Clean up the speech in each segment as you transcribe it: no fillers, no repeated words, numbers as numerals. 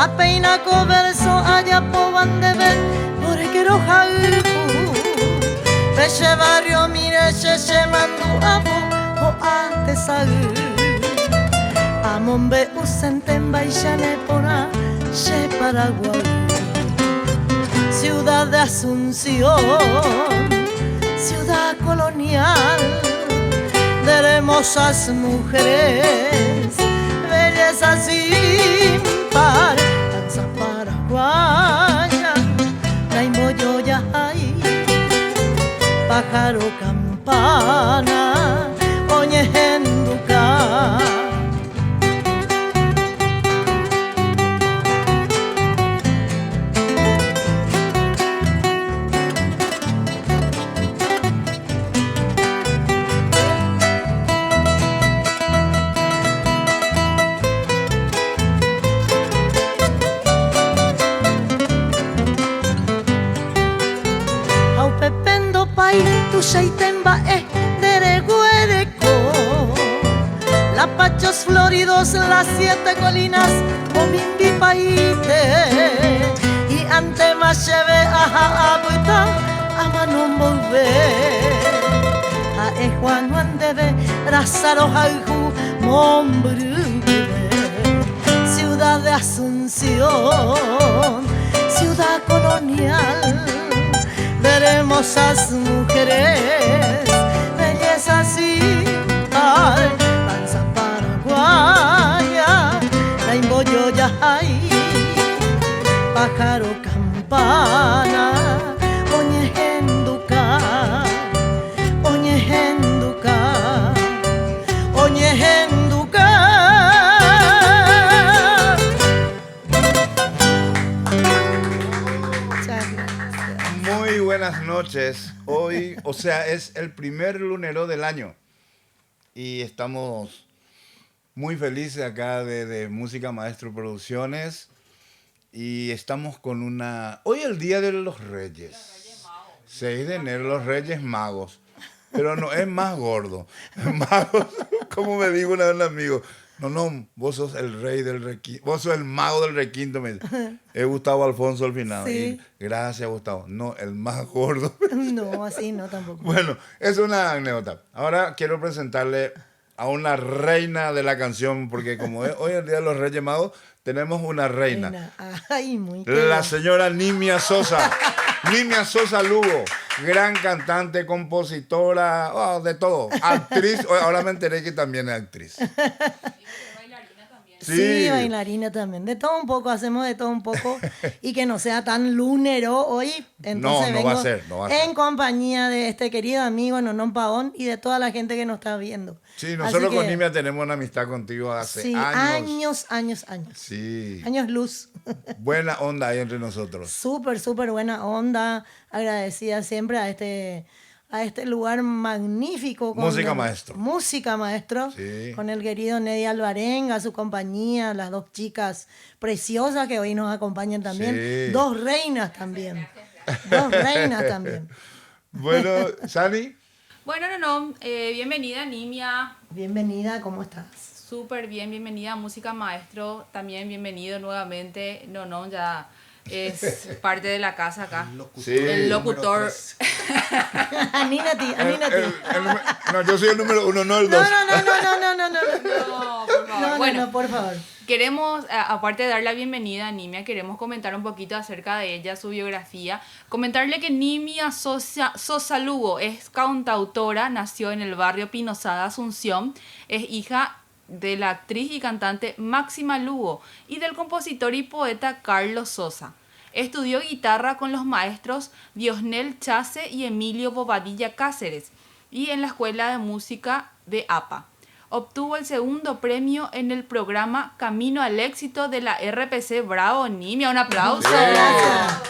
Apeinako berzo ayapo bandebe porque roja Peche barrio mire se mandu abo o atesag Amombe usenten baixane pona se Paraguay Ciudad de Asunción Ciudad colonial de hermosas mujeres belleza sin par danza paraguaya Naimoyoya hay pájaro campana oñejenduca Tu shaitemba dereguereco La Pachos Floridos, las 7 colinas Omimbi paite Y ante más lleve a abuita A manon volver A Juan Juan debe Razaro Jaijú Mombrube Ciudad de Asunción Ciudad colonial de hermosas mujeres, belleza sin par, danza paraguaya, la imboyoya hay, pájaro campana, oñejenduca, oñejenduca, oñejenduca. Buenas noches. Hoy, o sea, es el primer lunero del año y estamos muy felices acá de Música Maestro Producciones y estamos con una... Hoy es el Día de los Reyes. 6 de enero, los Reyes Magos. Pero no, es más gordo. Magos, como me dijo una vez un amigo. No, vos sos el rey del requinto, vos sos el mago del requinto, me dice. Es Gustavo Alfonso al final. Sí. Gracias, Gustavo. No, el más gordo. No, así no tampoco. Bueno, es una anécdota. Ahora quiero presentarle a una reina de la canción, porque como es hoy el Día de los Reyes Magos, tenemos una reina. Ay, muy La señora Nimia Sosa. Nimia Sosa Lugo, gran cantante, compositora, de todo. Actriz, ahora me enteré que también es actriz. Sí, bailarina también. De todo un poco, hacemos de todo un poco. Y que no sea tan lunero hoy. Entonces no vengo va a ser. En compañía de este querido amigo Nonón Pavón y de toda la gente que nos está viendo. Sí, nosotros con Nimia tenemos una amistad contigo hace años. Sí. Años luz. Buena onda ahí entre nosotros. Súper buena onda. Agradecida siempre a este lugar magnífico. Música Maestro. Música Maestro. Sí. Con el querido Neddy Alvarenga, su compañía, las 2 chicas preciosas que hoy nos acompañan también. Sí. 2 reinas también. 2 reinas también. Bueno, Sani. Bueno, bienvenida Nimia. Bienvenida, ¿cómo estás? Súper bien, bienvenida a Música Maestro. También bienvenido nuevamente. Ya es parte de la casa acá. El locutor. Anímate. No, yo soy el número 1, no el 2. No, por favor. Bueno, por favor. Queremos, aparte de dar la bienvenida a Nimia, queremos comentar un poquito acerca de ella, su biografía. Comentarle que Nimia Sosa Lugo es cantautora, nació en el barrio Pinosada, Asunción. Es hija de la actriz y cantante Máxima Lugo y del compositor y poeta Carlos Sosa. Estudió guitarra con los maestros Diosnel Chase y Emilio Bobadilla Cáceres y en la Escuela de Música de APA. Obtuvo el 2º premio en el programa Camino al Éxito de la RPC. ¡Bravo, Nimia! ¡Un aplauso! Gracias.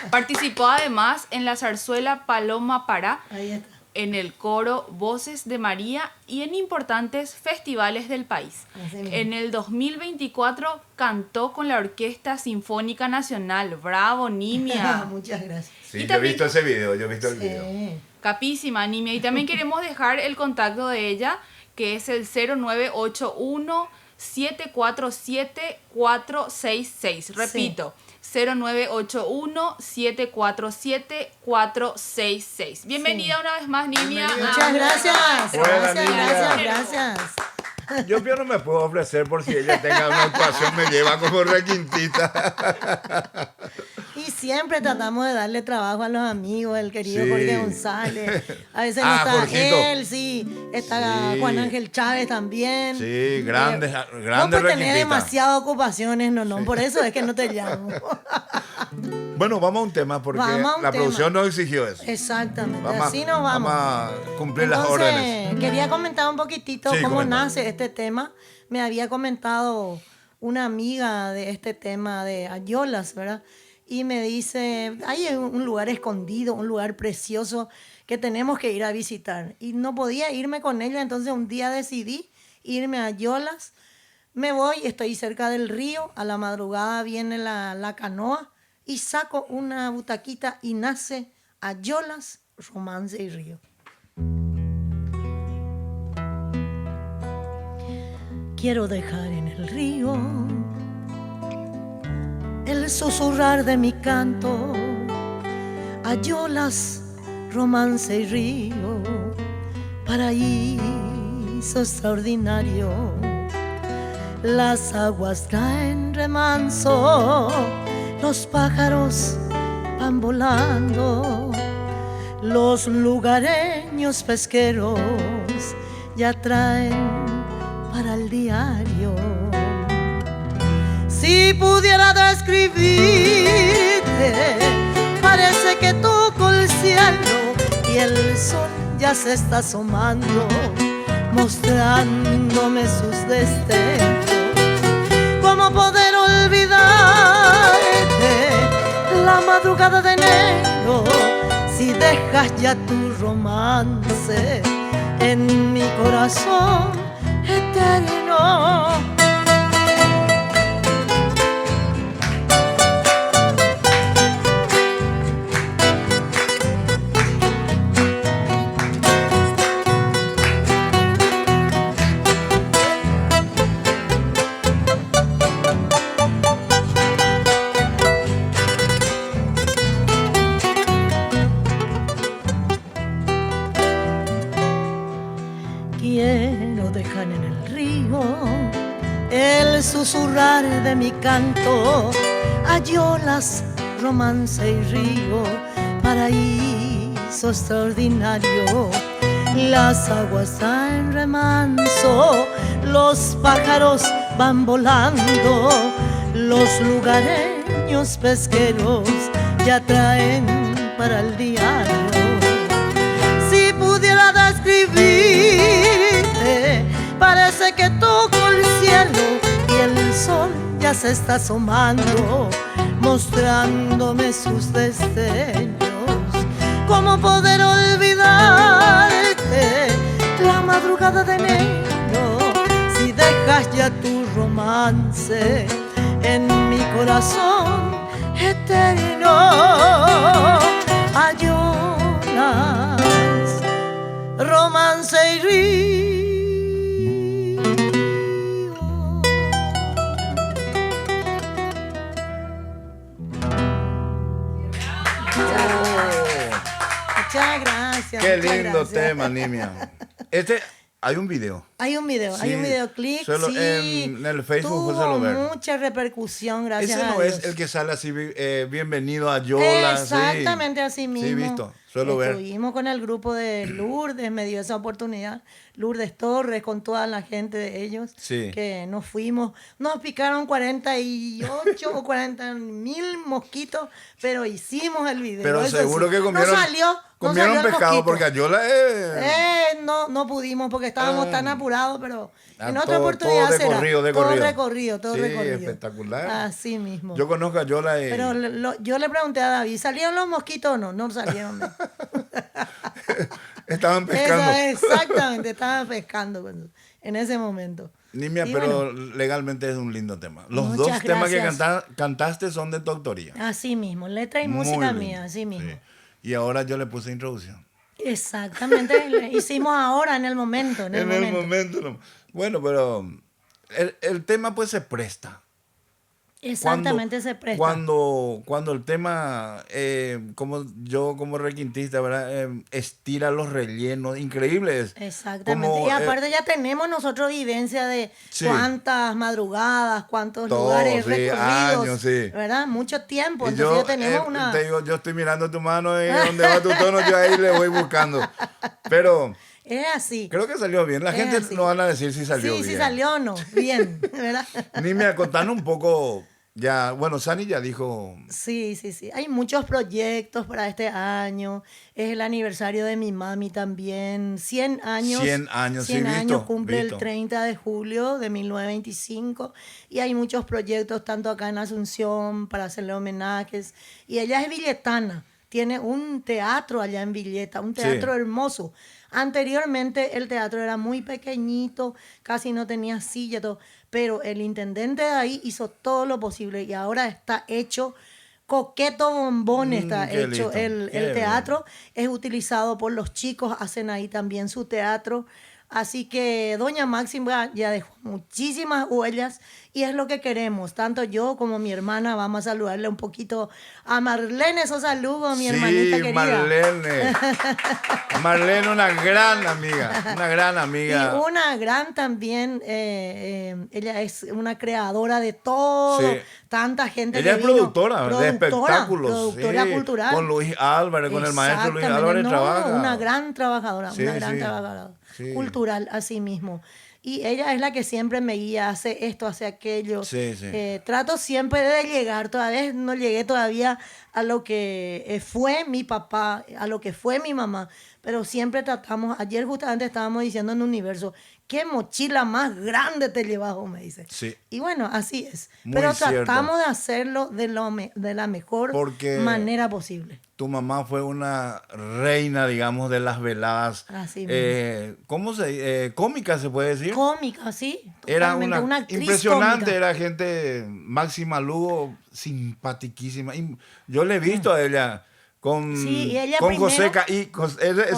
Participó además en la zarzuela Paloma Pará, Ahí está. en el coro Voces de María y en importantes festivales del país. En el 2024 cantó con la Orquesta Sinfónica Nacional. ¡Bravo, Nimia! Muchas gracias. Sí, Y yo he visto ese video, el video. Capísima, Nimia. Y también queremos dejar el contacto de ella, que es el 0981 747-466. Repito, 0981-747-466. Bienvenida una vez más, Nimia. Muchas gracias. Buena, Gracias, Nimia. gracias. Yo no me puedo ofrecer por si ella tenga una actuación, me lleva como requintita. Y siempre tratamos de darle trabajo a los amigos, el querido Sí. Jorge González. A veces no está Jorgito. él, sí. Está Sí. Juan Ángel Chávez también. Sí, grandes No, grandes pues tenés requintitas. demasiadas ocupaciones, no. Por eso es que no te llamo. Bueno, vamos a un tema porque Vamos a un la tema. producción nos exigió eso. Exactamente, Vamos a- así nos vamos. vamos a cumplir las Entonces, órdenes. quería comentar un poquitito Sí, cómo comenta. nace este tema. Me había comentado una amiga de este tema de Ayolas, ¿verdad? Y me dice, hay un lugar escondido, un lugar precioso que tenemos que ir a visitar. Y no podía irme con ella, entonces un día decidí irme a Ayolas. Me voy, estoy cerca del río, a la madrugada viene la canoa y saco una butaquita y nace Ayolas, Romance y Río. Quiero dejar en el río el susurrar de mi canto, Ayolas, Romance y Río, paraíso extraordinario. Las aguas traen remanso, los pájaros van volando, los lugareños pesqueros ya traen para el diario. Si pudiera describirte, parece que toco el cielo y el sol ya se está asomando, mostrándome sus destellos. ¿Cómo poder olvidarte la madrugada de enero si dejas ya tu romance en mi corazón eterno? Quiero dejar en el río el susurrar de mi canto, Ayolas, Romance y Río, paraíso extraordinario. Las aguas traen remanso, los pájaros van volando, los lugareños pesqueros ya traen para el diario. Si pudiera describirte, parece que toco el cielo y el sol ya se está asomando, mostrándome sus destellos. ¿Cómo poder olvidarte la madrugada de enero si dejas ya tu romance en mi corazón eterno? Ayolas, Romance y Río. Muchas gracias. Qué muchas lindo gracias. tema, Nimia. Hay un video. Hay un video, hay un Sí, videoclip. solo sí, en el Facebook tuvo suelo ver. mucha repercusión, gracias Ese a no Dios. es el que sale así, bienvenido a Yola. Exactamente así Sí, mismo. visto, suelo ver. Estuvimos con el grupo de Lourdes, me dio esa oportunidad. Lourdes Torres, con toda la gente de ellos, Sí. que nos fuimos. Nos picaron 48 o 40.000 mosquitos, pero hicimos el video. Pero eso seguro sí. que comieron, No salió comieron el pescado mosquito. porque a Yola No pudimos porque estábamos tan apurados, pero en Ah, otra todo- oportunidad todo de será. corrido, de todo corrido. recorrido, todo Sí, recorrido. espectacular. Así mismo. Yo conozco a Yola y Pero yo le pregunté a David, ¿salieron los mosquitos o no? No salieron. estaban pescando. Exactamente, estaban pescando en ese momento. Nimia, Y pero legalmente es un lindo tema. Los Muchas dos temas que gracias. cantaste son de tu autoría. Así mismo, letra y Muy música lindo, mía, así mismo. sí. Y ahora yo le puse introducción. Exactamente, le hicimos ahora, en el momento. En el momento. No. Bueno, pero el tema pues se presta. Exactamente, se presta. Cuando el tema, como yo como requintista, ¿verdad? Estira los rellenos, increíbles. Exactamente. Como, Y aparte ya tenemos nosotros evidencia de sí. cuántas madrugadas, cuántos Todo, lugares sí, recorridos, años, sí. ¿verdad? Mucho tiempo. Y Entonces yo, ya tenemos una... te digo, yo estoy mirando tu mano y donde va tu tono, yo ahí le voy buscando. Pero Es así. creo que salió bien. La Es gente así. no van a decir si salió Sí, bien. sí salió o no. Bien, ¿verdad? Ni me contaron un poco, ya, bueno, Sani ya dijo, Sí, sí, sí. Hay muchos proyectos para este año. Es el aniversario de mi mami también. 100 años. 100 años, sí, 100 años visto, cumple visto. el 30 de julio de 1925. Y hay muchos proyectos, tanto acá en Asunción, para hacerle homenajes. Y ella es villetana. Tiene un teatro allá en Villeta, un teatro Sí. hermoso. Anteriormente el teatro era muy pequeñito, casi no tenía silla, todo, pero el intendente de ahí hizo todo lo posible y ahora está hecho, coqueto bombón está qué hecho. lindo, El qué teatro es utilizado por los chicos, hacen ahí también su teatro. Así que doña Máxima ya dejó muchísimas huellas y es lo que queremos. Tanto yo como mi hermana vamos a saludarle un poquito a Marlene Sosa Lugo, mi hermanita querida. Marlene. Marlene, una gran amiga, una gran amiga. Y una gran también, ella es una creadora de todo, Sí. tanta gente Ella que es vino. productora de espectáculos. Productora sí, cultural. Con Luis Álvarez, con el maestro Luis Exactamente. Álvarez No, trabaja. una gran trabajadora, Sí, una gran sí, trabajadora. sí. Cultural, así mismo. Y ella es la que siempre me guía, hace esto, hace aquello. Sí, sí. Trato siempre de llegar, todavía no llegué todavía a lo que fue mi papá, a lo que fue mi mamá, pero siempre tratamos, ayer justamente estábamos diciendo en Universo, ¿qué mochila más grande te llevas, me dice? Sí. Y bueno, así es. Muy Pero cierto. tratamos de hacerlo de la mejor Porque manera posible. Tu mamá fue una reina, digamos, de las veladas. Así mismo. ¿Cómo se cómica se puede decir? Cómica, sí. Era Totalmente, una actriz impresionante, cómica. era gente, Máxima Lugo, simpatiquísima. Yo le he visto a ella con, Sí, y ella con primero- José Caí. Ese Con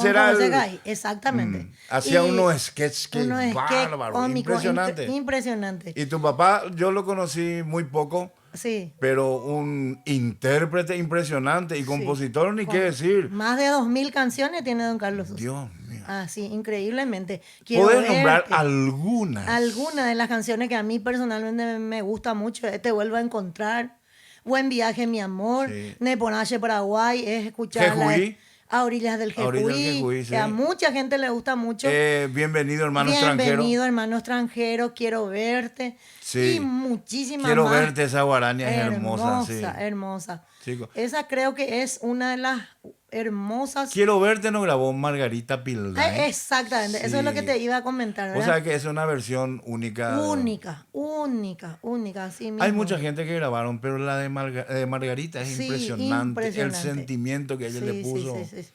era José el, Gay, exactamente. hacía Y unos sketches que unos sketches bárbaro, cómicos, impresionante. impresionante. Y tu papá, yo lo conocí muy poco, Sí. pero un intérprete impresionante y compositor, ni Con qué decir. Más de 2000 canciones tiene don Carlos Sosa. Dios mío. Así, increíblemente. Quiero ¿Puedes nombrar verte. algunas? Algunas de las canciones que a mí personalmente me gusta mucho. Te vuelvo a encontrar. Buen viaje, mi amor. Sí. Neponache, Paraguay. Es escuchar Jejuí. a orillas del A orillas del Jejuí. Jejuí, sí. Que a mucha gente le gusta mucho. Bienvenido, hermano extranjero. Bienvenido, hermano extranjero. Quiero verte. Sí. Y muchísimas Quiero más. verte, esa guaraña es hermosa. Sí. Hermosa. Chico. Esa creo que es una de las hermosas. Quiero verte nos grabó Margarita Pilgay. Exactamente, eso es lo que te iba a comentar, O ¿verdad? sea que es una versión única. Única, así mismo. Hay mucha gente que grabaron, pero la de, Margarita es Sí, impresionante. El impresionante. sentimiento que ella le Sí, puso. sí.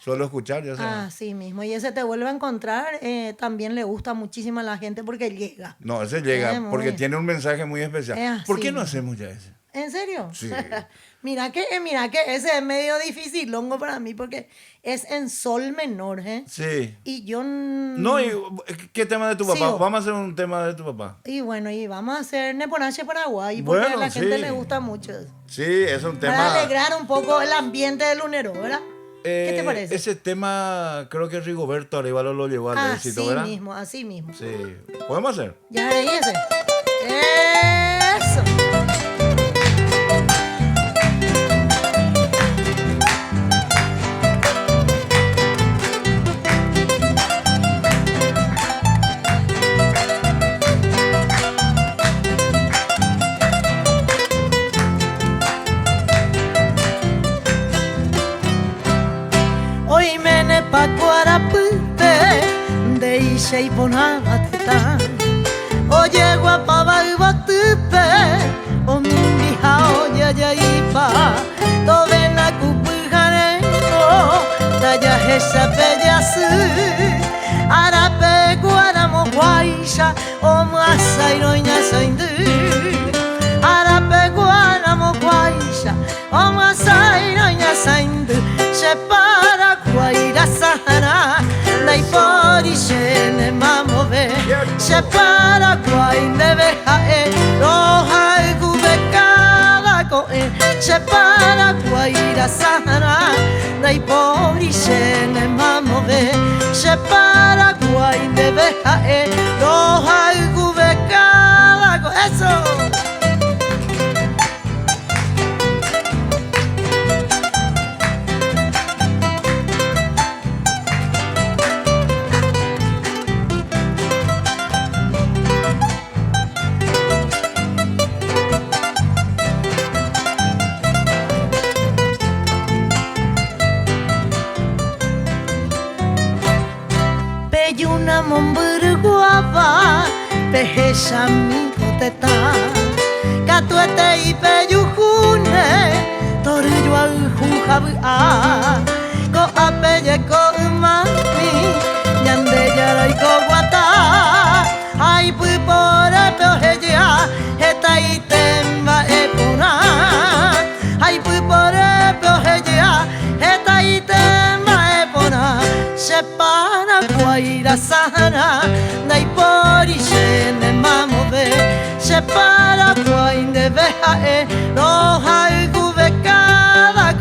Suelo escuchar, ya sabes. Así mismo. Y ese te vuelve a encontrar, también le gusta muchísimo a la gente porque llega. No, ese llega muy porque bien. tiene un mensaje muy especial. Es ¿Por qué así no mismo. hacemos ya ese? ¿En serio? Sí. mira que ese es medio difícil, longo para mí, porque es en sol menor, ¿eh? Sí. Y yo... No, ¿qué tema de tu papá? Sigo. Vamos a hacer un tema de tu papá. Y bueno, y vamos a hacer Neponache Paraguay, porque Bueno, a la gente sí. le gusta mucho. Sí, es un tema. Para alegrar un poco el ambiente del lunero, ¿verdad? ¿Qué te parece? Ese tema creo que Rigoberto Arevalo lo llevó al éxito, ¿verdad? Así mismo. Sí. ¿Podemos hacer? Ya leí ese. Eso. Hoy me ne pa cuarapute de ishe y ponabateta. Oye guapaba y batupe o mi hao ya ya ipa. Tobe na cupujareno taya esa bella su. Arape guaramo guaisha o masairoña saindu. Arape guaramo guaisha o masairoña saindu. Se para guaira sahara dai pori shene mamove. Se para guaira se Paraguaira sana, dai pori se ne mamove, se Paraguay de beja roja y cubecada, eso. Peyuna momburguaba, pejeja mi poteta, catuete y peyujune, torillo al jujabua, co apelle co mami, ñande yara y co guata, ay pui por peojeja, eta y temba epona, ay pui por peojeja, eta y temba epona, sepa Guaira sana, dai pori se ne mamove, se Paraguay de beja roja y cubecada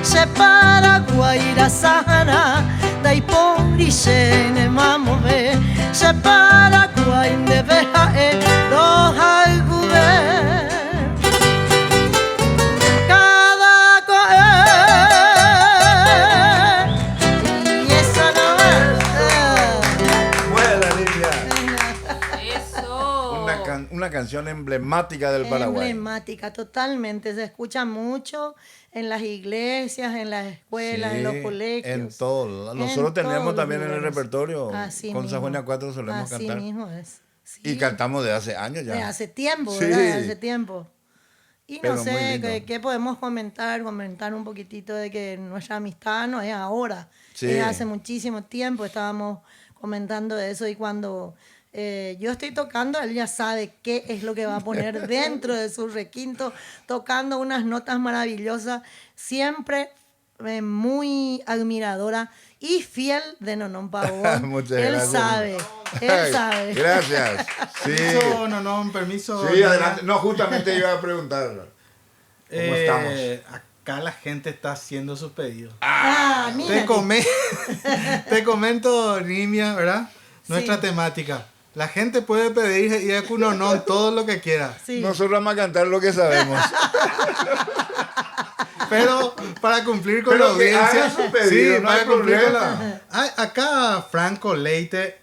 se Paraguaira sana, dai pori se ne mamove, se Paraguay de beja roja y cubecada una canción emblemática del Paraguay. Emblemática, totalmente. Se escucha mucho en las iglesias, en las escuelas, Sí, en los colegios. En todo. Nosotros tenemos también en el repertorio. Así con mismo. Sajonia 4 solemos Así cantar. mismo es. Sí. Y cantamos de hace años ya. De hace tiempo, Sí. ¿verdad? De hace tiempo. Y Pero no muy sé, lindo. ¿qué podemos comentar? Comentar un poquitito de que nuestra amistad no es ahora. Sí. Es hace muchísimo tiempo. Estábamos comentando de eso y cuando yo estoy tocando, él ya sabe qué es lo que va a poner dentro de su requinto, tocando unas notas maravillosas, siempre muy admiradora y fiel de Nonón Pavón. Muchas él gracias. sabe, él sabe. Gracias. Sí. Permiso, no, permiso. Sí, adelante. No, justamente iba a preguntar. ¿Cómo estamos? Acá la gente está haciendo sus pedidos. Mira. Te comento, Nimia, ¿verdad? Nuestra Sí. temática. La gente puede pedir y es no todo lo que quiera. Sí. Nosotros vamos a cantar lo que sabemos. Pero para cumplir con Pero la que audiencia. haga su pedido, no para hay cumplir con problema. Acá Franco Leite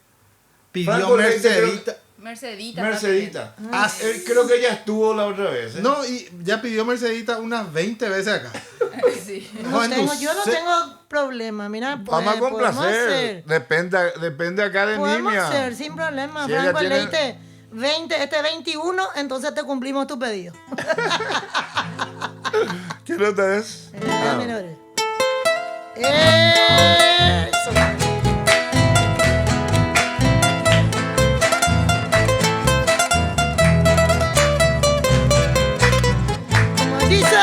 pidió Franco Leite, Mercedita. Mercedita. Mercedita. Ah, Él creo que ya estuvo la otra vez. ¿eh? No, y ya pidió Mercedita unas 20 veces acá. Sí. Yo no tengo problema, mira, Vamos a podemos complacer. hacer. Depende acá de Podemos Nimia. hacer, sin problema. Si ella Franco tiene- Leite, 21, entonces te cumplimos tu pedido. ¿Qué nota es? Mira. Eso. Como dice.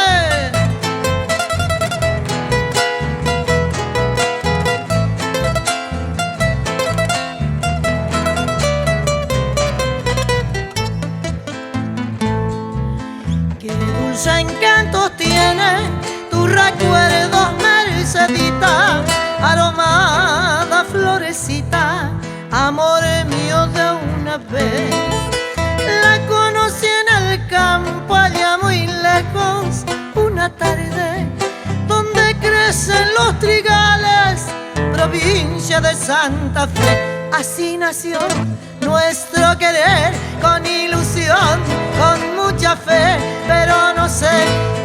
Qué dulce encantos tiene tus recuerdos, Mercedita, aromada florecita, amor mío de una vez. La conocí en el campo allá muy lejos, una tarde donde crecen los trigales, provincia de Santa Fe. Así nació nuestro querer, con ilusión, con mucha fe, pero no sé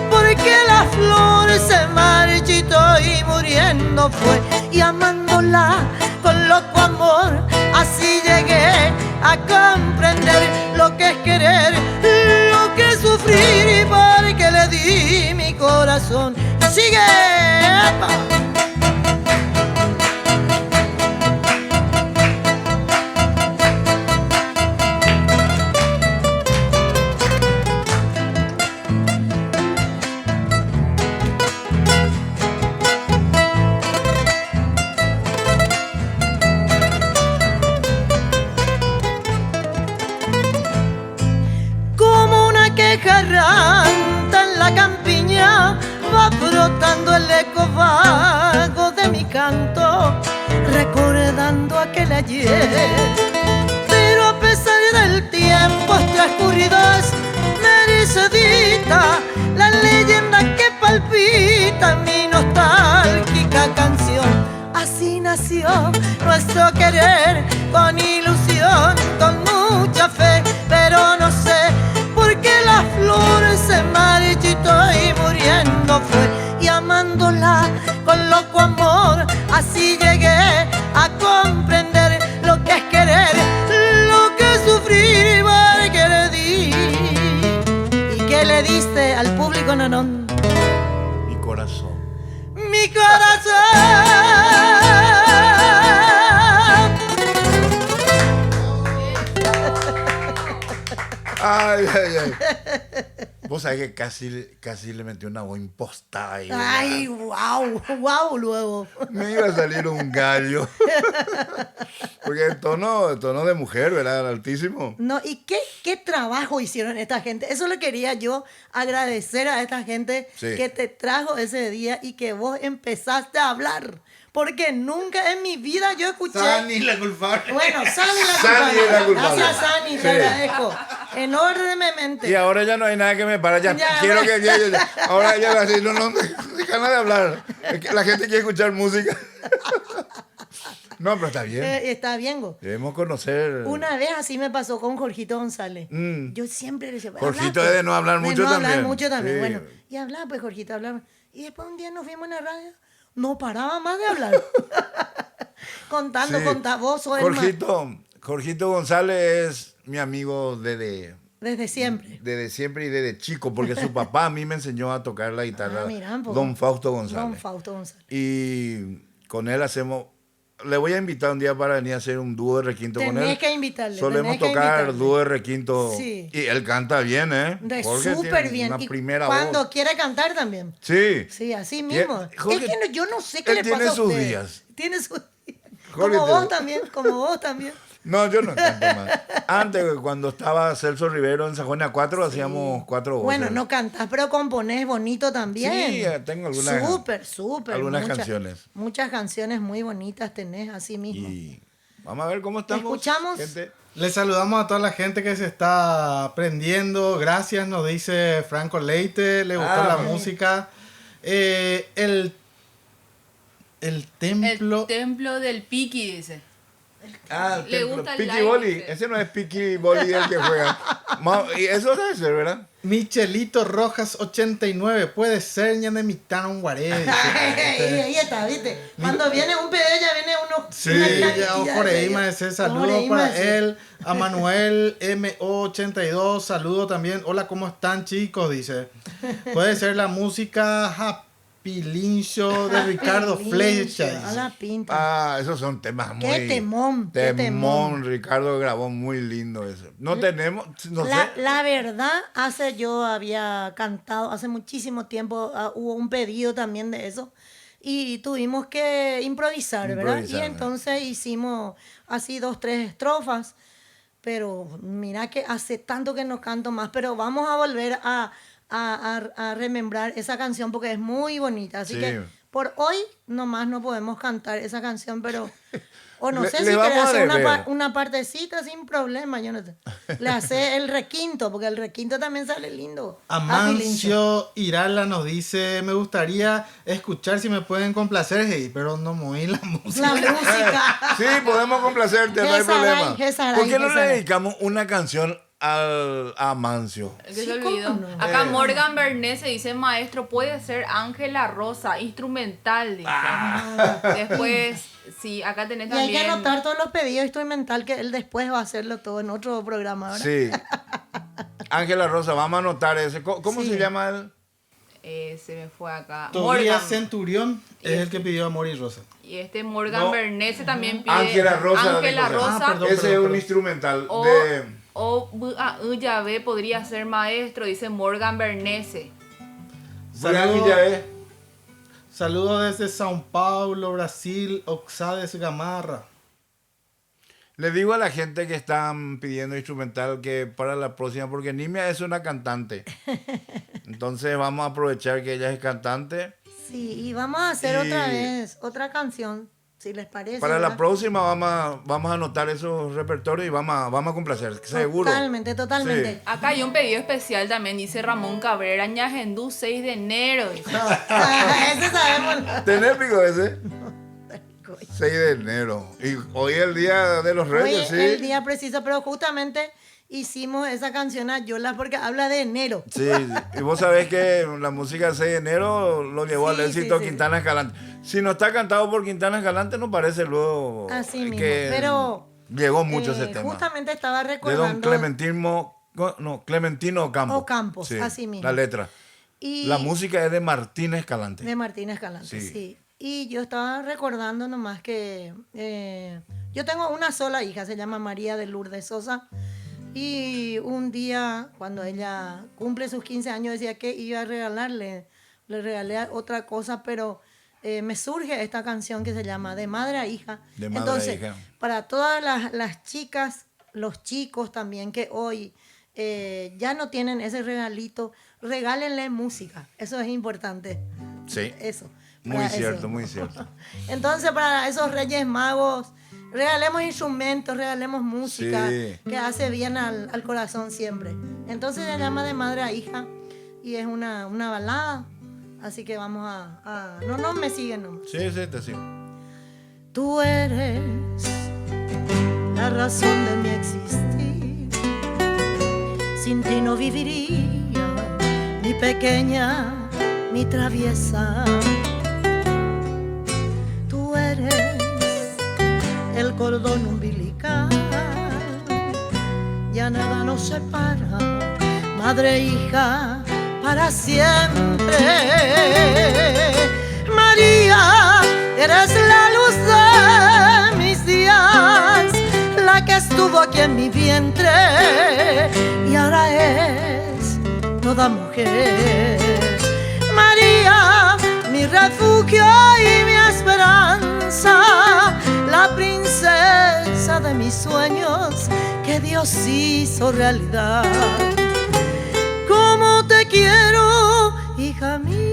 por qué la flor se marchitó y muriendo fue. Y amándola con loco amor, así llegué a comprender lo que es querer, lo que es sufrir, y porque le di mi corazón. Y sigue. ¡Epa! Como una queja errante en la campiña, del ayer. Pero a pesar del tiempo transcurrido es merecedita la leyenda que palpita en mi nostálgica canción. Así nació nuestro querer, con ilusión, con mucha fe, pero no sé por qué la flor se marchitó y muriendo fue. Y amándola con loco amor, así llegué a comprender lo que es querer, lo que es sufrir, porque le di. ¿Y qué le diste al público, Nonón? Mi corazón. Mi corazón. Ay, ay, ay. Vos sabés que casi le metí una voz impostada ahí, ¿verdad? Ay, wow, luego. Me iba a salir un gallo. Porque el tono de mujer, ¿verdad? Altísimo. No, ¿y qué trabajo hicieron esta gente? Eso le quería yo agradecer a esta gente Sí. que te trajo ese día y que vos empezaste a hablar. Porque nunca en mi vida yo escuché... Sani la culpable. Bueno, Sani la Sani culpable. es la culpable. Gracias, Sani, Sí. te agradezco. Enormemente. Y ahora ya no hay nada que me para. Ya, Ya, quiero bueno. ahora ya así, no, deja nada de hablar. Es que la gente quiere escuchar música. No, pero está bien. Está bien, Go. Debemos conocer. Una vez así me pasó con Jorgito González. Mm. Yo siempre le decía, Jorgito habla, es de no hablar pues. mucho De no también. hablar mucho también. Sí. Bueno, y hablaba, pues, Jorgito, hablaba. Y después un día nos fuimos en la radio. No paraba más de hablar. Contando, Sí. vos sos el más. Jorgito González es mi amigo desde Desde siempre. siempre y desde chico, porque su papá a mí me enseñó a tocar la guitarra. Mirá, po. Don Fausto González. Don Fausto González. Y con él le voy a invitar un día para venir a hacer un dúo de requinto con él. Tenés que invitarle. Solemos tenés que tocar invitarle. dúo de requinto. Sí. Y él canta bien, ¿eh? De Jorge súper tiene bien. Una Y primera cuando voz. quiere cantar también. Sí. Sí, así mismo. Jorge, es que yo no sé qué él le tiene pasa a sus usted. días. Tiene sus días. Jorge Como tiene- vos también. No, yo no canto más. Antes, cuando estaba Celso Rivero en Sajonia 4, hacíamos 4 voces. Bueno, no cantas, pero componés bonito también. Sí, tengo algunas. Súper. algunas canciones. Muchas canciones muy bonitas tenés así mismo. Y vamos a ver cómo estamos. Escuchamos. gente. Les saludamos a toda la gente que se está prendiendo. Gracias, nos dice Franco Leite. Le gustó la bueno. música. El templo. El templo del Piki, dice. Ah, Le templo. gusta el Piki live, Boli. dice. Ese no es Piki Boli el que juega. Y eso debe ser, ¿verdad? Michelito Rojas 89. Puede ser Ñanemitano un guaré. Ahí está, ¿viste? Cuando viene un PD ya viene uno. Sí, una ya cantidad por ahí de- me dice saludos Oreima, para sí. él, a Manuel MO82, saludo también. Hola, ¿cómo están, chicos? Dice. Puede ser la música Happy Lincho de Ricardo Flecha. A dice. la pinta. Ah, esos son temas muy... Qué temón, qué temón. Ricardo grabó muy lindo eso. No tenemos, no sé. La verdad, yo había cantado hace muchísimo tiempo, hubo un pedido también de eso y tuvimos que improvisar, ¿verdad? Y Improvisar, entonces hicimos así 2, 3 estrofas, pero mira que hace tanto que no canto más, pero vamos a volver a remembrar esa canción porque es muy bonita, así Sí. que por hoy nomás no podemos cantar esa canción, pero... O no Le- sé le si vamos querés a hacer deber. una partecita sin problema, Jonathan. Le hace el requinto, porque el requinto también sale lindo. Happy Lincho. Amancio Irala nos dice, me gustaría escuchar si me pueden complacer, hey, pero no moví la música. La música. Sí, podemos complacerte, no hay Jesaray, problema. Jesaray, ¿Por qué no le Jesaray. dedicamos una canción a Mancio? El que Sí, se ¿cómo olvidó. no? Acá Morgan Bernese dice, maestro, puede ser Ángela Rosa, instrumental, dice. Después, sí, acá tenés Y hay que también... anotar todos los pedidos instrumental que él después va a hacerlo todo en otro programa, ¿verdad? Sí. Ángela Rosa, vamos a anotar ese. ¿Cómo Sí. se llama él? se me fue acá. Todavía Morgan. Centurión es el que pidió Amor y Rosa. Y este Morgan No. Bernese también pide... Ángela Rosa, Ángela la cosa. Rosa. Ah, perdón. Ese es un instrumental O, de... ya ve, podría ser maestro, dice Morgan Bernese. Brian Villavé. Saludos desde São Paulo, Brasil, Oxades Gamarra. Le digo a la gente que están pidiendo instrumental que para la próxima, porque Nimia es una cantante. Entonces vamos a aprovechar que ella es cantante. Sí, y vamos a hacer Y- otra vez otra canción. si les parece. Para la ¿verdad? próxima vamos a anotar esos repertorios y vamos a complacer, seguro. Totalmente, totalmente. Sí. Acá hay un pedido especial también, dice Ramón Cabrera, Ñajendú 6 de enero. Dice. Ese sabemos. ¿Tenés pico ese? 6 de enero. Y hoy es el día de los Hoy Reyes, es sí. el día preciso, pero justamente hicimos esa canción a Yola porque habla de enero. Sí, y vos sabés que la música del 6 de enero lo llevó Sí, al éxito sí, sí. Quintana Escalante. Si no está cantado por Quintana Escalante, no parece luego Así mismo, que pero llegó mucho ese tema. justamente estaba De don recordando Clementino Ocampo. Ocampos, así mismo. La letra. y La música es de Martín Escalante. de Martín Escalante, Sí. sí. Y yo estaba recordando nomás que yo tengo una sola hija, se llama María de Lourdes Sosa. Y un día, cuando ella cumple sus 15 años, decía que iba a regalarle. Le regalé otra cosa, pero me surge esta canción que se llama De Madre a Hija. De madre a Entonces, hija. para todas las chicas, los chicos también que hoy ya no tienen ese regalito, regálenle música. Eso es importante. Sí. Eso. Muy para cierto, eso. muy cierto. Entonces, para esos Reyes Magos, regalemos instrumentos, regalemos música, Sí. que hace bien al corazón siempre. Entonces se llama De Madre a Hija y es una balada. Así que vamos a... No me siguen, no. Sí, sí, te sigo. Tú eres la razón de mi existir. Sin ti no viviría, mi pequeña, mi traviesa. Tú eres el cordón umbilical, ya nada nos separa, madre e hija, para siempre. María, eres la luz de mis días, la que estuvo aquí en mi vientre y ahora es toda mujer. María, mi refugio y mi esperanza, la princesa de mis sueños que Dios hizo realidad. ¿Cómo te quiero, hija mía?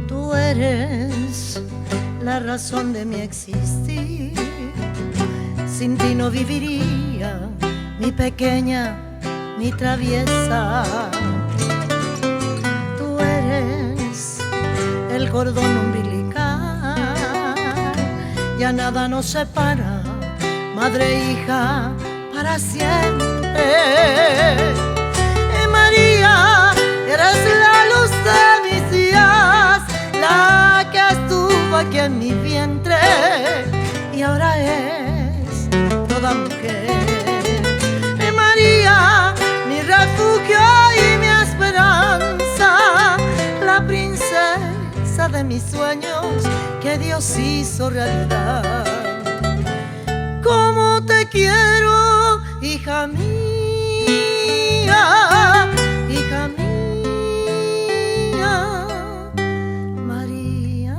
Tú eres la razón de mi existir. Sin ti no viviría, mi pequeña, mi traviesa. Tú eres el cordón umbilical, ya nada nos separa, madre e hija, para siempre. María, eres la luz de mis días, la que estuvo aquí en mi vientre y ahora es toda mujer. María, mi refugio y mi esperanza, la princesa de mis sueños que Dios hizo realidad. ¿Cómo te quiero, hija mía? Hija mía, María.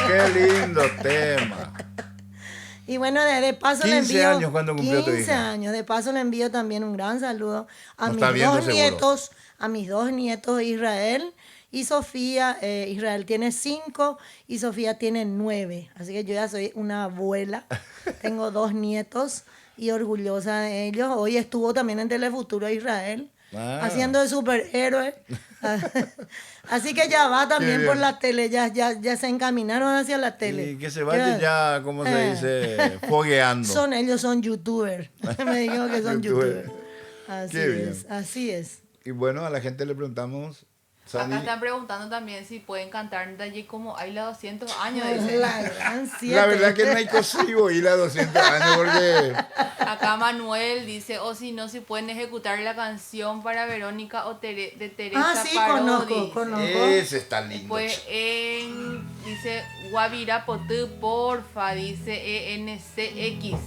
Qué lindo tema. Y bueno, de paso le 15 envío... años cuando cumplió tu 15 hija. años. De paso le envío también un gran saludo a Nos mis está viendo dos seguro. nietos, a mis dos nietos, Israel y Sofía. Israel tiene 5 y Sofía tiene 9. Así que yo ya soy una abuela. Tengo 2 nietos y orgullosa de ellos. Hoy estuvo también en Telefuturo Israel, Ah. haciendo de superhéroe. Así que ya va también Qué por bien. la tele, ya se encaminaron hacia la tele. Y que se vaya ya, como se dice, fogueando. Ellos son youtubers. Me dijeron que son Youtuber. youtubers. Así Qué bien. es, así es. Y bueno, a la gente le preguntamos Sandy, Acá están preguntando también si pueden cantar de allí como hay la 200 años. dice. La gran la siete. verdad que no hay cosivo ir a 200 años porque Acá Manuel dice, o si no, si pueden ejecutar la canción para Verónica o de Teresa Ah, sí, Parodi. conozco. ese está lindo. Después dice Guavira Potú, porfa, dice ENCX.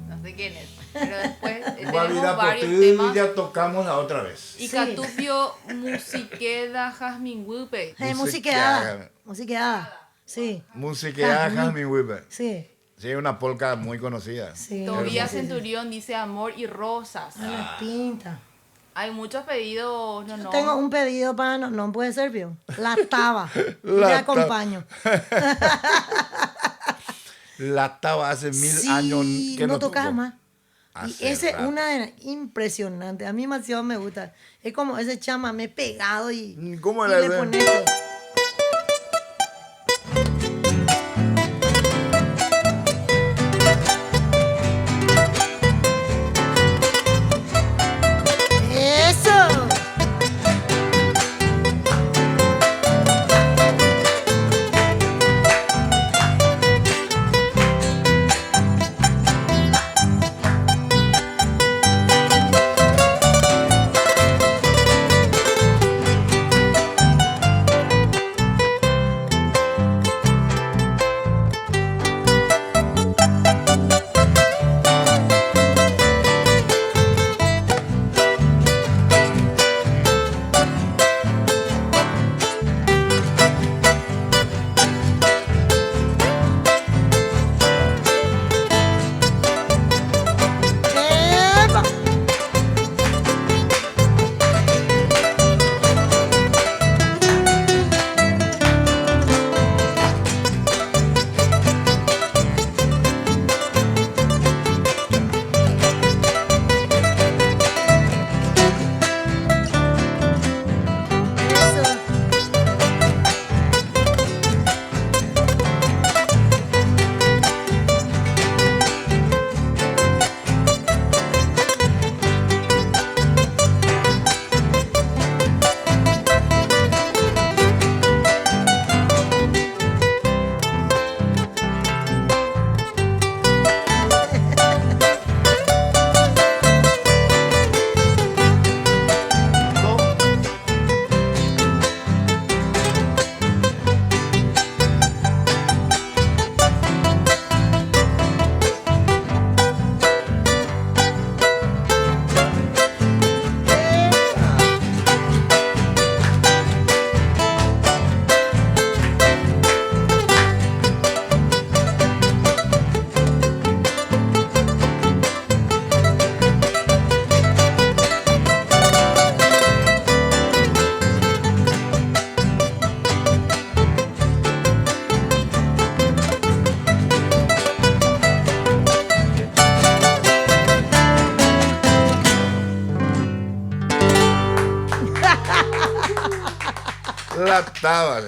No sé quién es. Pero después tenemos varios temas. ya tocamos la otra vez. Y Sí. Catupio Musiqueda Jasmine Wupe. Musiqueada. Musiqueada. Sí, Musiqueada Jasmine. Jasmine Weaver. sí. Sí, una polka muy conocida. Sí. Tobías Sí, sí, sí. Centurión dice Amor y Rosas. A la pinta. Hay muchos pedidos, no. Tengo un pedido para no puede ser, Pío. La taba. La Le acompaño. La taba hace 1000 Sí, años que no tocaba tocó. más. Y Hace ese es rato. una de las impresionantes. A mí demasiado me gusta. Es como ese chamamé pegado y, ¿Cómo y era le ese? pones todo. Eso. ¡Epa! Eso. La taba.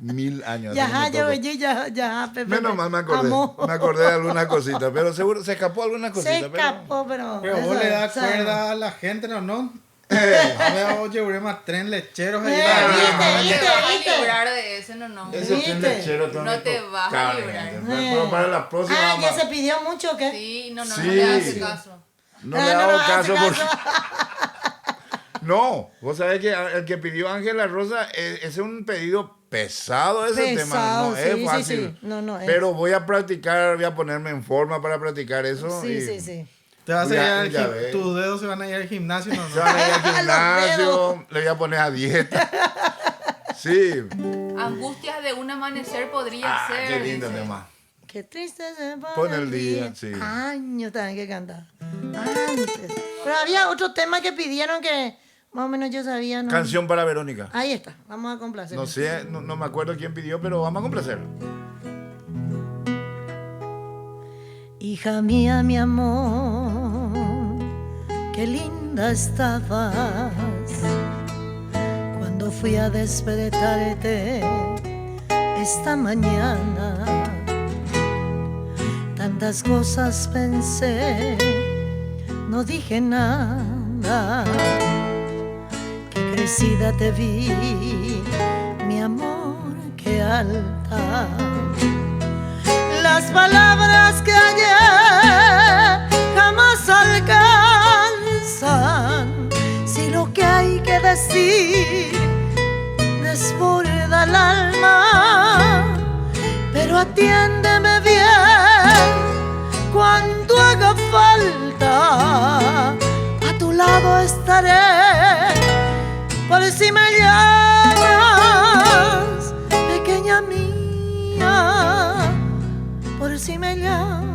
1000 años. Ya, no yo, tocó. ya, Pepe. Menos mal me acordé. Amó. Me acordé de algunas cositas, pero seguro se escapó alguna Se cosita. escapó, pero. Pero vos eso, le das o sea, cuerda a la gente, ¿no? A ver, oye, más tren lecheros ahí. ¿viste? No te ¿Viste? vas a ¿Viste? librar de ese, no. Ese ¿Viste? tren lechero tengo No que te vas a tocar, librar. gente. Pero para la próxima. Ah, ¿ya vamos- se pidió mucho o qué? Sí, no Sí. le hace caso. No Ah, le no hago me hace caso porque. caso. No, vos sabés que el que pidió Ángela Rosa es un pedido pesado ese tema. Pesado, No sí, es sí, fácil. sí. No es. Pero voy a practicar, voy a ponerme en forma para practicar eso. Sí, y sí, sí. Te vas a ir Ya- al ya gim- ves. tus dedos se van a ir al gimnasio, ¿no? Se van a ir al Los gimnasio, dedos. le voy a poner a dieta. Sí. Angustias de un amanecer podría Ah, ser. qué lindo dice. tema. Qué triste se Pon el día, sí. Años también que cantar. Antes. Pero había otro tema que pidieron que más o menos yo sabía. ¿No? Canción para Verónica. Ahí está, vamos a complacer. No sé, no me acuerdo quién pidió, pero vamos a complacerlo. Hija mía, mi amor, qué linda estabas cuando fui a despertarte esta mañana. Tantas cosas pensé, no dije nada, que enloquecida te vi, mi amor, qué alta. Las palabras que ayer jamás alcanzan, si lo que hay que decir desborda el alma. Pero atiéndeme bien cuando haga falta, a tu lado estaré por si me llamas, pequeña mía, por si me llamas.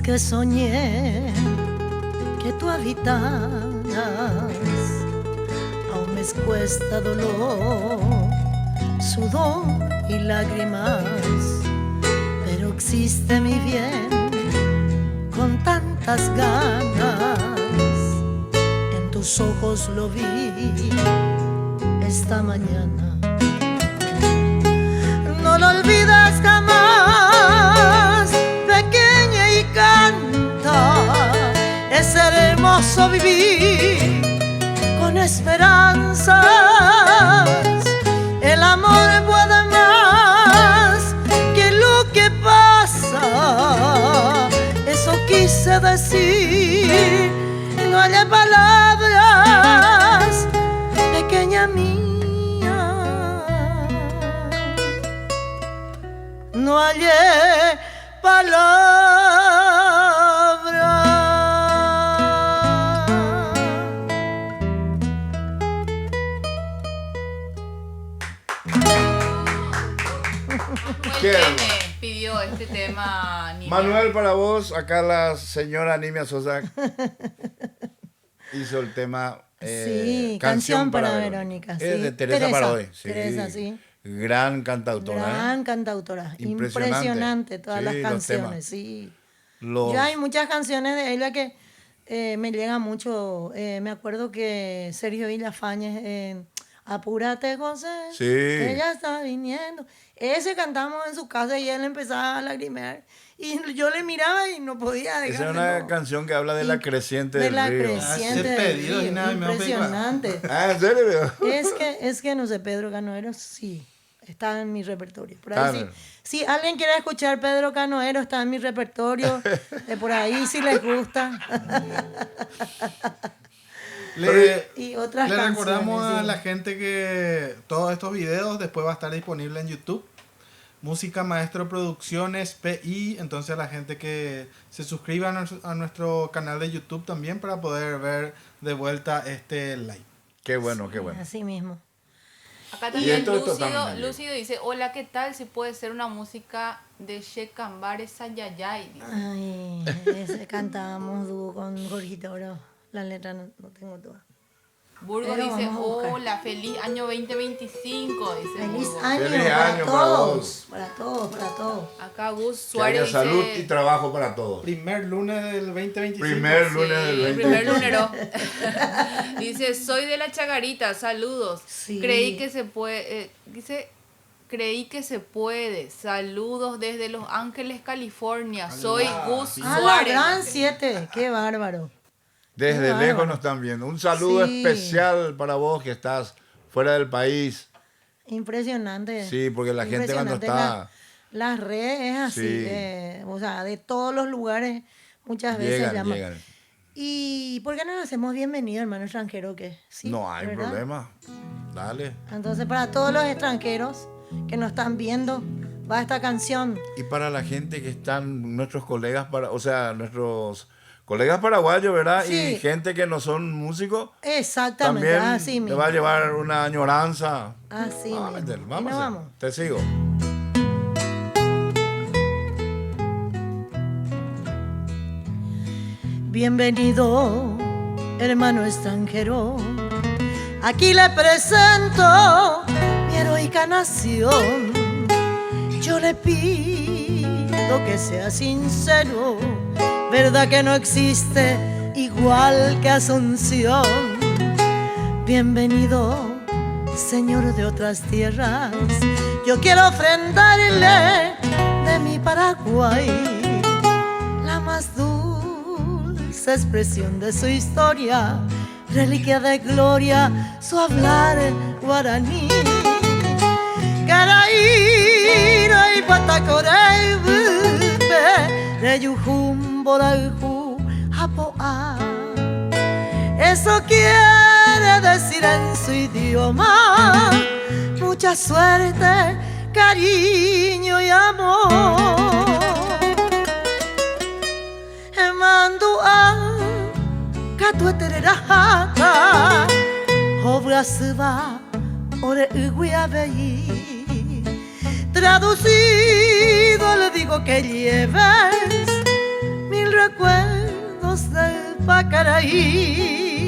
Que soñé que tú habitaras, aún me cuesta dolor, sudor y lágrimas, pero existe mi bien con tantas ganas. En tus ojos lo vi esta mañana, no lo olvidas jamás, pequeña, y canta. Es hermoso vivir con esperanzas. El amor puede más que lo que pasa. Eso quise decir, no hallé palabras, pequeña mía. No hallé palabras. ¿Quién me pidió este tema, Nimia? Manuel, para vos, acá la señora Nimia Sosa hizo el tema sí, Canción para Verónica. Es Sí. de Teresa Parodi. Sí. Teresa, sí. Gran cantautora. Gran cantautora. Impresionante todas Sí, las los canciones, temas. sí. Los... Ya hay muchas canciones de ella que me llegan mucho. Me acuerdo que Sergio Villafañez, Apúrate, José, Sí. que ella está viniendo. Ese cantamos en su casa y él empezaba a lagrimear. Y yo le miraba y no podía dejar. Esa es una canción que habla de la creciente de del la río. creciente Hace del pedido y río. nada, me va a pedir. Impresionante. Ah, ¿en serio? Es que no sé, Pedro Canoero sí, está en mi repertorio. Por ahí Ah, sí. no. Si alguien quiere escuchar Pedro Canoero, está en mi repertorio. Por ahí si les gusta. Y otras le recordamos canciones, a sí. la gente que todos estos videos después va a estar disponible en YouTube. Música Maestro Producciones PI. Entonces a la gente que se suscriba a nuestro canal de YouTube también para poder ver de vuelta este live. Qué bueno, qué bueno. Así mismo. Acá Y también esto es totalmente Lúcido dice, hola, ¿qué tal? Si puede ser una música de Shekambare Sayayay. Dice. Ay, cantábamos dúo con Jorgito Oro. La letra no tengo toda. Burgos Pero dice, vamos a buscar. hola, feliz año 2025. Dice Feliz Burgos. año, Feliz para, año para todos, vos. para todos, para todos. Acá Gus Que Suárez haya dice... salud y trabajo para todos. Primer lunes del 2025. Primer Sí, lunes del el 20. primer lunero. Dice, soy de la Chagarita, saludos. Sí. Creí que se puede, dice, creí que se puede. Saludos desde Los Ángeles, California. Soy Gus Ah, la Suárez. gran dice. 7, qué bárbaro. Desde Qué lejos bárbaro. nos están viendo. Un saludo Sí. especial para vos que estás fuera del país. Impresionante. Sí, porque la gente cuando Impresionante. está... Las redes es así, Sí. o sea, de todos los lugares muchas veces Llegan, llaman. llegan. ¿Y por qué no le hacemos bienvenido, hermano extranjero? ¿O qué? Sí, No hay ¿verdad? problema. Dale. Entonces, para todos los extranjeros que nos están viendo, va esta canción. Y para la gente que están, nuestros colegas, o sea, nuestros colegas paraguayos, ¿verdad? Sí. Y gente que no son músicos, Exactamente, también así te mismo. va a llevar una añoranza. Así Ah, mismo. vamos, Y a nos hacer. vamos. Te sigo. Bienvenido, hermano extranjero, Aquí le presento mi heroica nación. Yo le pido que sea sincero, verdad que no existe igual que Asunción. Bienvenido, señor de otras tierras, yo quiero ofrendarle de mi Paraguay la más dulce expresión de su historia, reliquia de gloria, su hablar guaraní. Caraíra y patacorei bupe, reyujum boraju japoa. Eso quiere decir en su idioma mucha suerte, cariño y amor. Mandua katuetererahata obra suba ore uguiabei. Traducido le digo que lleves 1000 recuerdos del Pacaraí.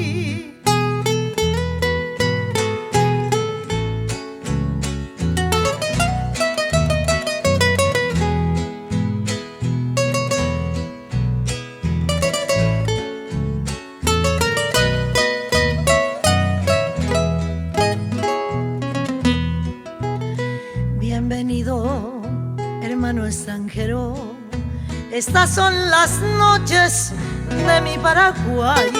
Bienvenido, hermano extranjero. Estas son las noches de mi Paraguay.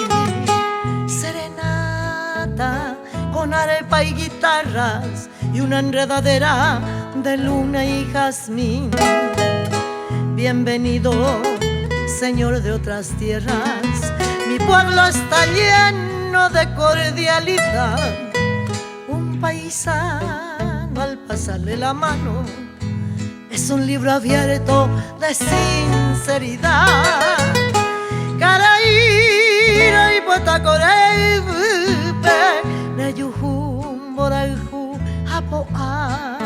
Serenata con arepa y guitarras y una enredadera de luna y jazmín. Bienvenido, señor de otras tierras. Mi pueblo está lleno de cordialidad. Un paisano al pasarle la mano es un libro abierto de sinceridad. Caraíra y potacorei bupe, neyujum boraju japoa.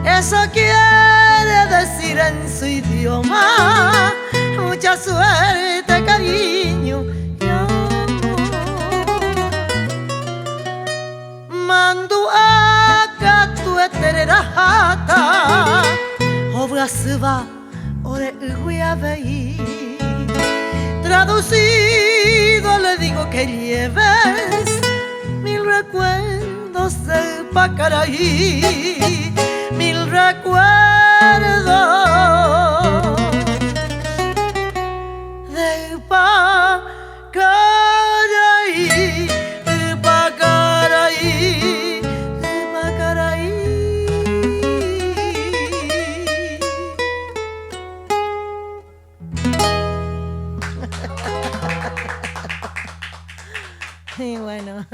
Eso quiere decir en su idioma mucha suerte, cariño y amor. Mandu akatuetererahata obra suba ore uguiabei. Traducido le digo que lleves 1000 recuerdos del Pacaraí. 1000 recuerdos del Pacaraí, del Pacaraí, del Pacaraí. Y bueno,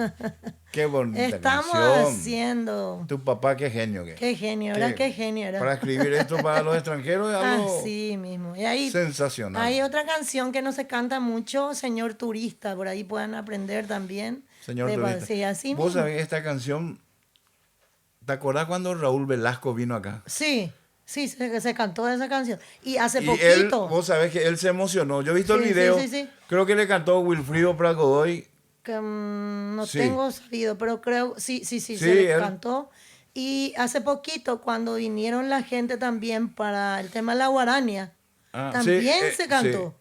Qué bonita estamos canción. haciendo. Tu papá, qué genio que. Qué genio, ¿verdad? Qué genio, ¿verdad? Para escribir esto para los extranjeros es algo Así mismo. Y ahí sensacional. hay otra canción que no se canta mucho, Señor Turista, por ahí puedan aprender también. Señor De- turista. Sí, así Vos mismo. sabés esta canción. ¿Te acordás cuando Raúl Velasco vino acá? Sí, sí, se cantó esa canción. Y hace Y él, poquito, vos sabés que él se emocionó. Yo he visto el Sí, sí, video. sí. Creo que le cantó Wilfrido Pragodoy. que no Sí. tengo sabido, pero creo, sí, Sí, se le él- cantó. Y hace poquito, cuando vinieron la gente también para el tema de la guarania, Ah, también sí, se cantó.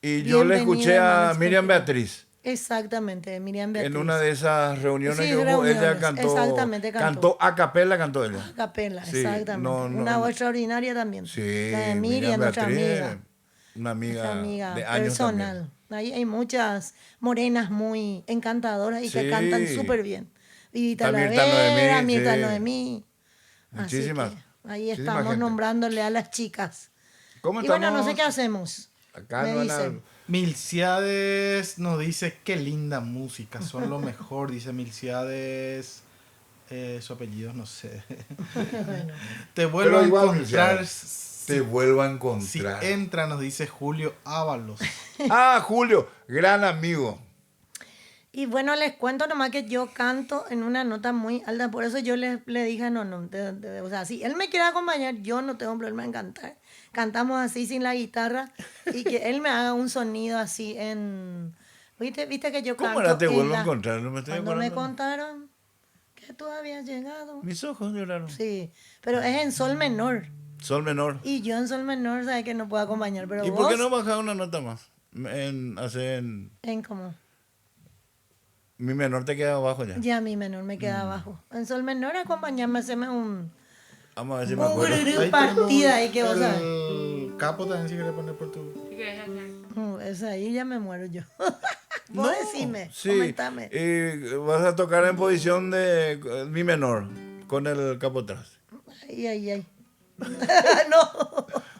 Y yo le Bienvenida, escuché a hermanos, Miriam contigo. Beatriz. Exactamente, Miriam Beatriz. En una de esas reuniones Sí, que hubo, ella reuniones, cantó. exactamente, cantó. A capela, cantó ella. Capela, Sí, exactamente. no, Una no. voz extraordinaria también. Sí, La de Miriam, nuestra Beatriz, amiga. una Nuestra amiga de años personal. también. Ahí hay muchas morenas muy encantadoras y que Sí. cantan súper bien. Vivita Está Mirta Lavera, Noemí, Mirta sí. Noemí. Así Muchísimas. que ahí Muchísima estamos gente. nombrándole a las chicas. ¿Cómo Y bueno, no sé estamos? qué hacemos. Acá me no dicen. Milciades nos dice qué linda música, son lo mejor, dice Milciades. Su apellido no sé. Bueno, Te vuelvo Pero a igual, encontrar. Te vuelvo a Si encontrar. entra, nos dice Julio Ábalos. Ah, Julio, gran amigo. y bueno, les cuento nomás que yo canto en una nota muy alta, por eso yo le dije, no, o sea, si él me quiere acompañar, yo no tengo problema en cantar. Cantamos así sin la guitarra y que él me haga un sonido así Viste que yo ¿Cómo canto era Te en vuelvo a la- encontrar? No me estoy Cuando me acordando. contaron que tú habías llegado. Mis ojos lloraron. Sí, pero es en sol menor. Sol menor. Y yo en sol menor, sabes que no puedo acompañar, pero ¿Y vos por qué no bajar una nota más? en como Mi menor te queda abajo ya. ya mi menor me queda abajo. En sol menor acompañarme, haceme un Vamos a ver si me un acuerdo. gururú Ahí partida tenemos ahí que vos sabes. el capo también si quieres poner por tu... ¿Qué querés hacer? Esa ahí ya me muero yo. Vos No, decime, sí. comentame. Y vas a tocar en posición de mi menor, con el capo atrás. Ay. No.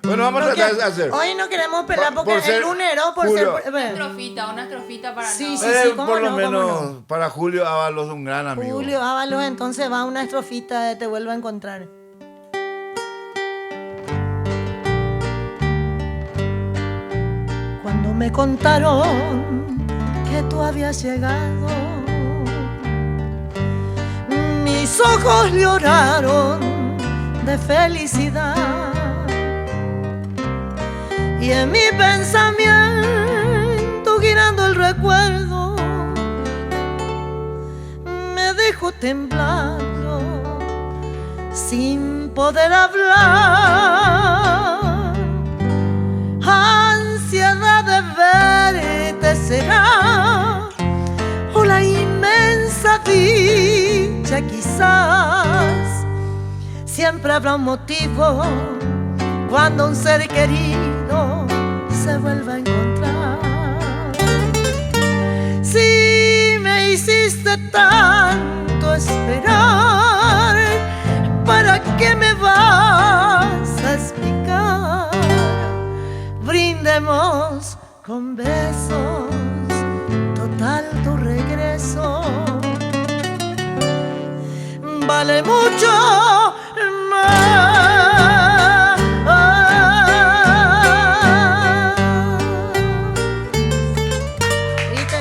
Bueno, vamos No a tratar que- de hacer. Hoy no queremos pelar Por porque ser el lunero por Julio. ser... Una estrofita para Sí, no. sí, sí, cómo Por lo no, menos cómo no. para Julio Ábalos, un gran amigo. Julio Ábalos, entonces va una estrofita de Te vuelvo a encontrar. Cuando me contaron que tú habías llegado, mis ojos lloraron de felicidad y en mi pensamiento girando el recuerdo me dejó temblando sin poder hablar. Ansiedad de verte será o la inmensa dicha quizás. Siempre habrá un motivo cuando un ser querido se vuelva a encontrar. Si me hiciste tanto esperar, ¿para qué me vas a explicar? Brindemos con besos, total tu regreso vale mucho más. ¿Viste?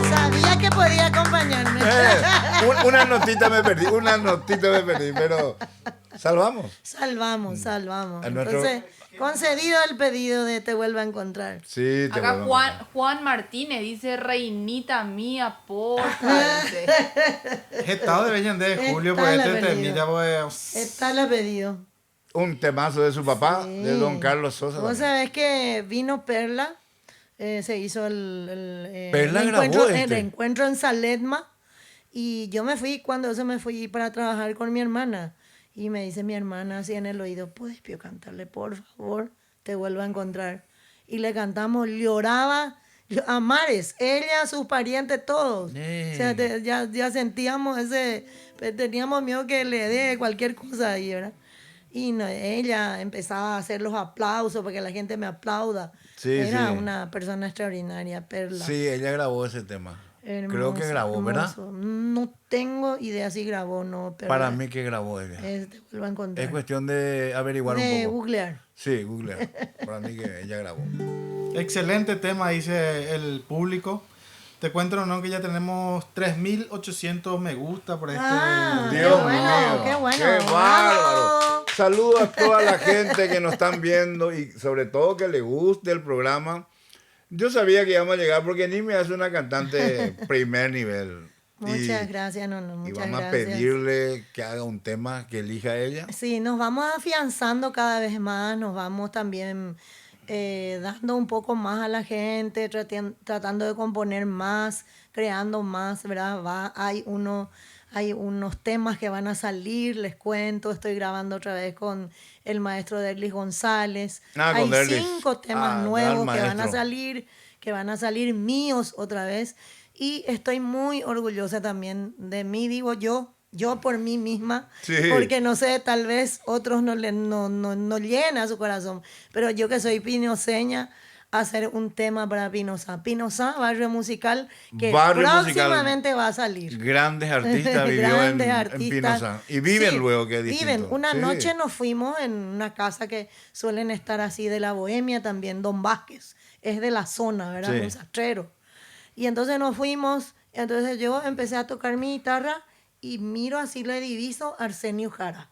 Sabía que podía acompañarme. Una notita me perdí, pero salvamos. Salvamos. A nuestro- Entonces, concedido el pedido de Te vuelvo a encontrar. Sí, te Acá vuelvo a encontrar. Juan Martínez dice, reinita mía, porfa. dice. Estado de Bellende de Julio, Está pues la este avenida. temilla, pues... Está el pedido. Un temazo de su papá, Sí. de don Carlos Sosa. Vos también. sabés que vino Perla, se hizo Perla el grabó encuentro, este. el encuentro en Saledma y yo me fui, cuando eso me fui para trabajar con mi hermana y me dice mi hermana así en el oído, ¿puedes Pío cantarle por favor? Te vuelvo a encontrar. Y le cantamos, lloraba a mares, ella, sus parientes, todos. O sea, ya sentíamos teníamos miedo que le dé cualquier cosa ahí, ¿verdad? Y no, ella empezaba a hacer los aplausos para que la gente me aplauda. Sí, Era sí. una persona extraordinaria, Perla. Sí, ella grabó ese tema. Creo que Hermoso, grabó, ¿verdad? hermoso. No tengo idea si grabó o no, pero Para mí que grabó ella. te vuelvo a encontrar. Es cuestión de averiguar de un poco. googlear. Sí, Google. Para mí que ella grabó. Excelente tema, dice el público. Te cuento, ¿no? Que ya tenemos 3.800 me gusta por este Ah, video. Dios bueno, mío, qué bueno. qué bárbaro. ¡Vamos! Saludos a toda la gente que nos están viendo y sobre todo que le guste el programa. Yo sabía que íbamos a llegar porque Nimia es una cantante primer nivel. Muchas gracias, Y muchas vamos a gracias. pedirle que haga un tema que elija ella. Sí, nos vamos afianzando cada vez más, nos vamos también dando un poco más a la gente, tratando de componer más, creando más, ¿verdad? Hay unos temas que van a salir, les cuento, estoy grabando otra vez con el maestro Derlis González. Ah, Hay con Derlis. 5 temas Ah, nuevos gran que van a salir míos otra vez. Y estoy muy orgullosa también de mí, digo yo por mí misma, Sí. porque no sé, tal vez otros no llena su corazón, pero yo que soy pinoseña, hacer un tema para Pinosá. Pinosá, barrio musical, que Barrio próximamente va a salir. Grandes artistas vivió Grandes en artistas. Pinoza. Y viven Sí, luego, que es distinto. Viven. Una Sí. noche nos fuimos en una casa que suelen estar así de la bohemia también, Don Vázquez. Es de la zona, ¿verdad? Sí. Un sastrero. Y entonces nos fuimos, entonces yo empecé a tocar mi guitarra y miro así, le diviso a Arsenio Jara.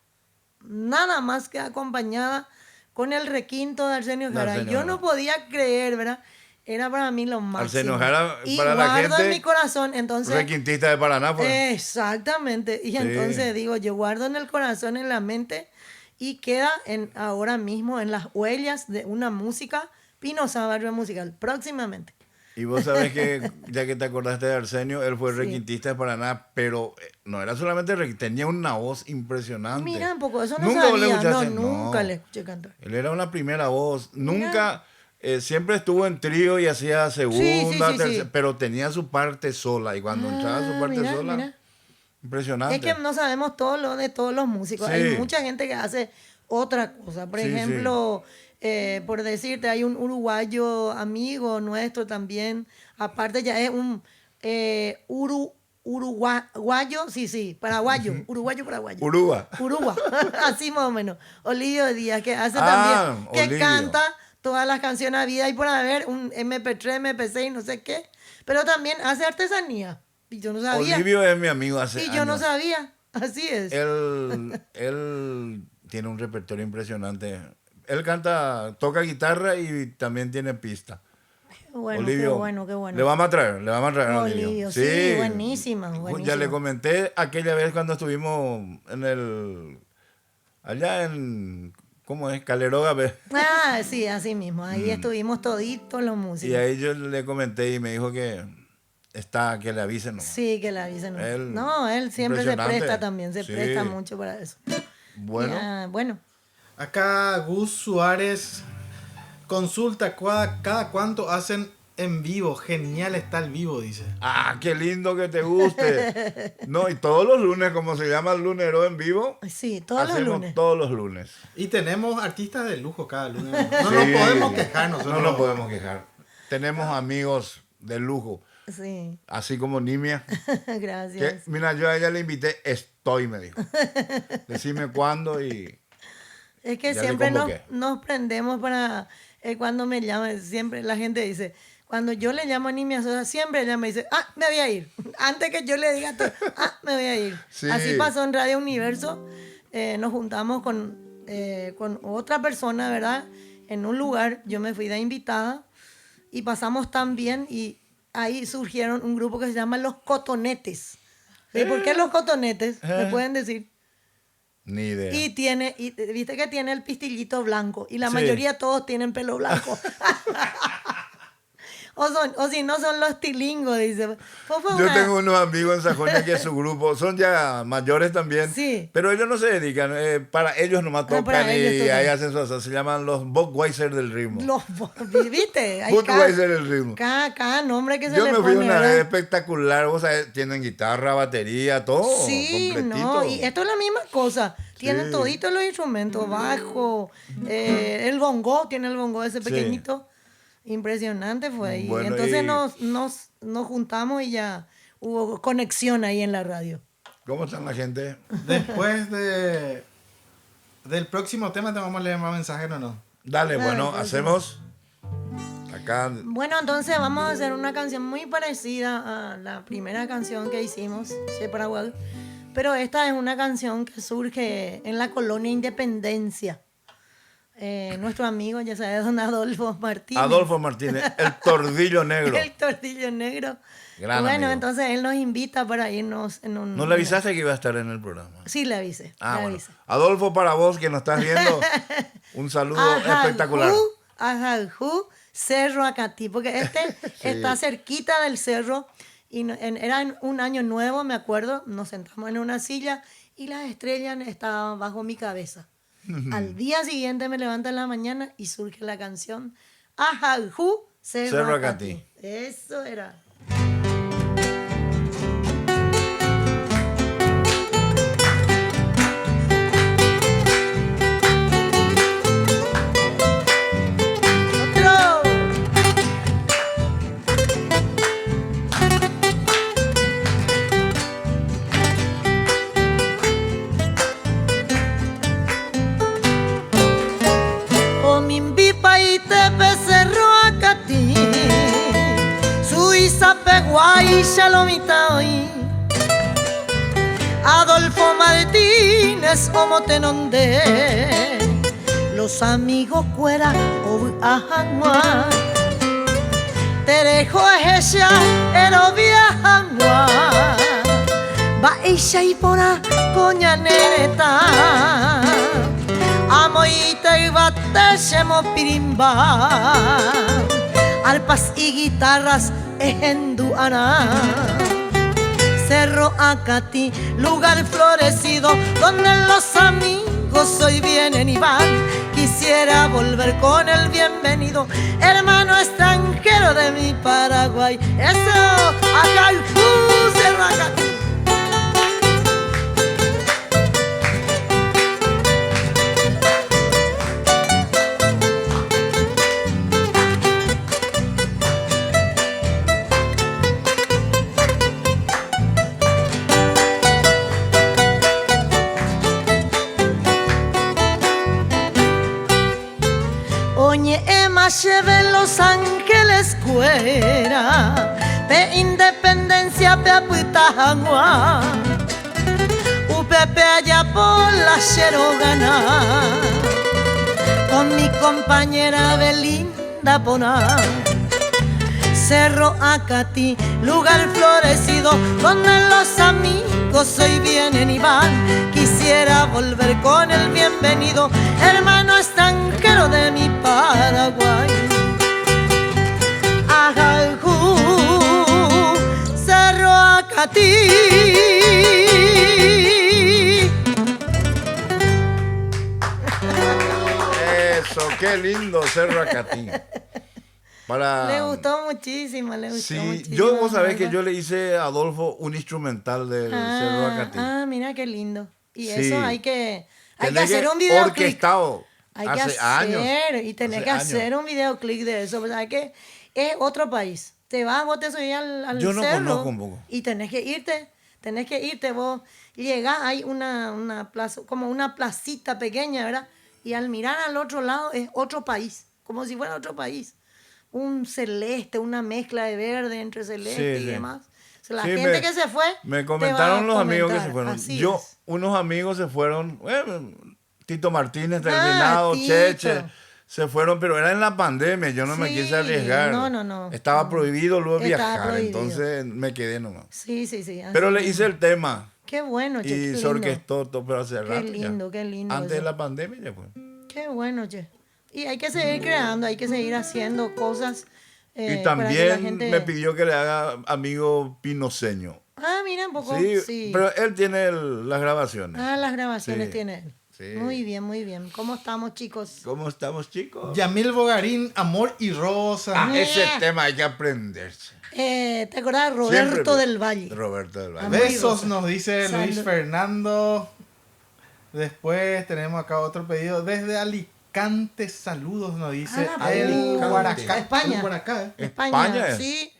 Nada más que acompañada con el requinto de Arsenio De Jara. Arsenio Yo Jara. no podía creer, ¿verdad? era para mí lo máximo. Arsenio Jara, y para la guardo en gente, mi corazón, entonces... requintista de Paraná, pues. Exactamente. Y Sí. entonces digo, yo guardo en el corazón, en la mente, y queda ahora mismo en las huellas de una música, Pinoza Barrio Musical, próximamente. Y vos sabés que, ya que te acordaste de Arsenio, él fue Sí. requintista de Paraná, pero no era solamente requintista, tenía una voz impresionante. Mira, un poco, eso no ¿Nunca vos le sabía. No, escuchaste? nunca No. le escuché cantar. Él era una primera voz. Nunca, siempre estuvo en trío y hacía segunda, sí, tercera, sí. pero tenía su parte sola. Y cuando entraba su parte Mira, sola, mira. impresionante. Es que no sabemos todo lo de todos los músicos. Sí. Hay mucha gente que hace otra cosa. Por Sí, ejemplo, por decirte, hay un uruguayo amigo nuestro también. Aparte ya es un uruguayo, sí, paraguayo. Paraguayo. Uruguay. Uruguay, así más o menos. Olidio Díaz, que hace Ah, también, que Olidio. canta todas las canciones a vida y por haber, un MP3, MP6, no sé qué. Pero también hace artesanía. Y yo no sabía. Olivio es mi amigo hace Y yo no años. sabía. Así es. Él tiene un repertorio impresionante. Él canta, toca guitarra y también tiene pista. Bueno, Olivio, qué bueno, qué bueno. le vamos a traer a Olivio. Olivio, sí, buenísima, Ya buenísima. le comenté aquella vez cuando estuvimos allá en, ¿cómo es? Caleroga. Ah, sí, así mismo. Ahí estuvimos toditos los músicos. Y ahí yo le comenté y me dijo que que le avisen. ¿No? Sí, que la avisen. Él, No, él siempre se impresionante. presta también, se Sí. presta mucho para eso. Bueno, Ya, bueno. Acá Gus Suárez consulta cada cuánto hacen en vivo. Genial está el vivo, dice. qué lindo que te guste. No, y todos los lunes, como se llama el lunero en vivo, Sí, todos los hacemos lunes. todos los lunes. Y tenemos artistas de lujo cada lunes. No Sí. nos podemos quejar No nosotros. nos podemos quejar. Tenemos amigos de lujo, Sí, así como Nimia. Que, gracias. mira, yo a ella le invité, me dijo. Decime cuándo y... Es que Ya le siempre convoqué. nos prendemos para cuando me llaman, siempre la gente dice, cuando yo le llamo a Nimia Sosa, siempre ella me dice, me voy a ir. Antes que yo le diga todo, me voy a ir. Sí. Así pasó en Radio Universo. Nos juntamos con otra persona, ¿verdad? En un lugar, yo me fui de invitada y pasamos tan bien y ahí surgieron un grupo que se llama Los Cotonetes. ¿Sí? ¿Por qué Los Cotonetes? ¿Me pueden decir? Ni idea. Y viste que tiene el pistillito blanco. Y la Sí. mayoría todos tienen pelo blanco. o si no son los tilingos, dice. Fue Yo una- tengo unos amigos en Sajonia que su grupo son ya mayores también, Sí. pero ellos no se dedican, para ellos nomás para tocan ellos y tocan. ahí hacen su se llaman los Budweiser del ritmo. ¿Viste? Hay Budweiser del ritmo. cada nombre que se Yo le me pone, fui una ¿verdad? vez espectacular, o sea, tienen guitarra, batería, todo, Sí, completito. no, y esto es la misma cosa. Tienen Sí. toditos los instrumentos, bajo, el bongo, tiene el bongo ese Sí. pequeñito. Impresionante fue. Y Bueno, entonces y- nos juntamos y ya hubo conexión ahí en la radio. ¿Cómo están la gente? Después del próximo tema, ¿te vamos a leer más mensajes o no? Dale, bueno, pues, hacemos acá. Bueno, entonces vamos a hacer una canción muy parecida a la primera canción que hicimos, Che Paraguay. Pero esta es una canción que surge en la colonia Independencia. Nuestro amigo, ya sabes, don Adolfo Martínez. Adolfo Martínez, el tordillo negro. El tortillo negro. Gran Bueno, amigo. entonces él nos invita para irnos en un... ¿No le avisaste que iba a estar en el programa? Sí, le avisé. le Bueno. avisé. Adolfo, para vos que nos estás viendo, un saludo espectacular. Ajaljú, Cerro Acatí, porque está cerquita del cerro y era en un año nuevo, me acuerdo, nos sentamos en una silla y las estrellas estaban bajo mi cabeza. Al día siguiente me levanto en la mañana y surge la canción Ajaljú, Cerro Cerro Acatí. Acatí. Eso era. Otro. O mi imbipa y te becerro a cati, Suiza peguay shalomita hoy. Adolfo Martínez como tenonde, los amigos cuera o ajangua. terejo ella ero viajangua va isha y pora coñaneta amoita y bate shemo pirimba alpas y guitarras ejenduana Cerro Acatí, lugar florecido donde los amigos hoy vienen y van. Quisiera volver con el bienvenido, hermano extranjero de mi Paraguay. Eso, acá Cerro Acatí. Lleve Los Ángeles cuera de independencia pe aputajangua upepe allá por la Xerogana con mi compañera Belinda Pona Cerro Acatí, lugar florecido donde los amigos hoy vienen y van. Quisiera volver con el bienvenido, hermano extranjero de mi Paraguay. Ajaljú, Cerro Acatí. Eso, qué lindo Cerro Acatí. Le gustó muchísimo, le gustó muchísimo. Yo, vos sabés que yo le hice a Adolfo un instrumental del Cerro Acatí. Mira qué lindo. Y sí. Eso hay que hacer un videoclip. Orquestado. Hay que hacer, años. Y tenés que hacer un videoclip de eso. ¿Sabes qué? Es otro país. Te vas, vos te subís al yo no cerro conozco un poco. Y tenés que irte vos. Llegás, hay una plaza, como una placita pequeña, ¿verdad? Y al mirar al otro lado es otro país, como si fuera otro país. Un celeste, una mezcla de verde entre celeste y demás. O sea, la gente que se fue. Me comentaron los amigos que se fueron. Así yo, es. Unos amigos se fueron. Tito Martínez, terminado, Cheche. Se fueron, pero era en la pandemia. Yo no me quise arriesgar. No. Estaba prohibido luego Estaba viajar. prohibido. Entonces me quedé nomás. Sí. Pero le hice el tema. Qué bueno, Che. Y se orquestó todo, pero hace rato. Qué lindo. Antes eso. de la pandemia ya fue. Qué bueno, Che. Y hay que seguir creando, hay que seguir haciendo cosas. Y para que la también gente... me pidió que le haga amigo pinoseño. Mira un poco. Sí, pero él tiene las grabaciones. Las grabaciones Sí. tiene él. Sí. Muy bien. ¿Cómo estamos, chicos? ¿Cómo estamos, chicos? Yamil Bogarín, Amor y Rosa. Ese tema hay que aprenderse. ¿Te acordás? Roberto Siempre, del Valle. Roberto del Valle. Amor y Besos Rosa. nos dice Salud. Luis Fernando. Después tenemos acá otro pedido desde Alicante. Saludos nos dice el Alicante. Guaracá. España. El Guaracá, España. Sí.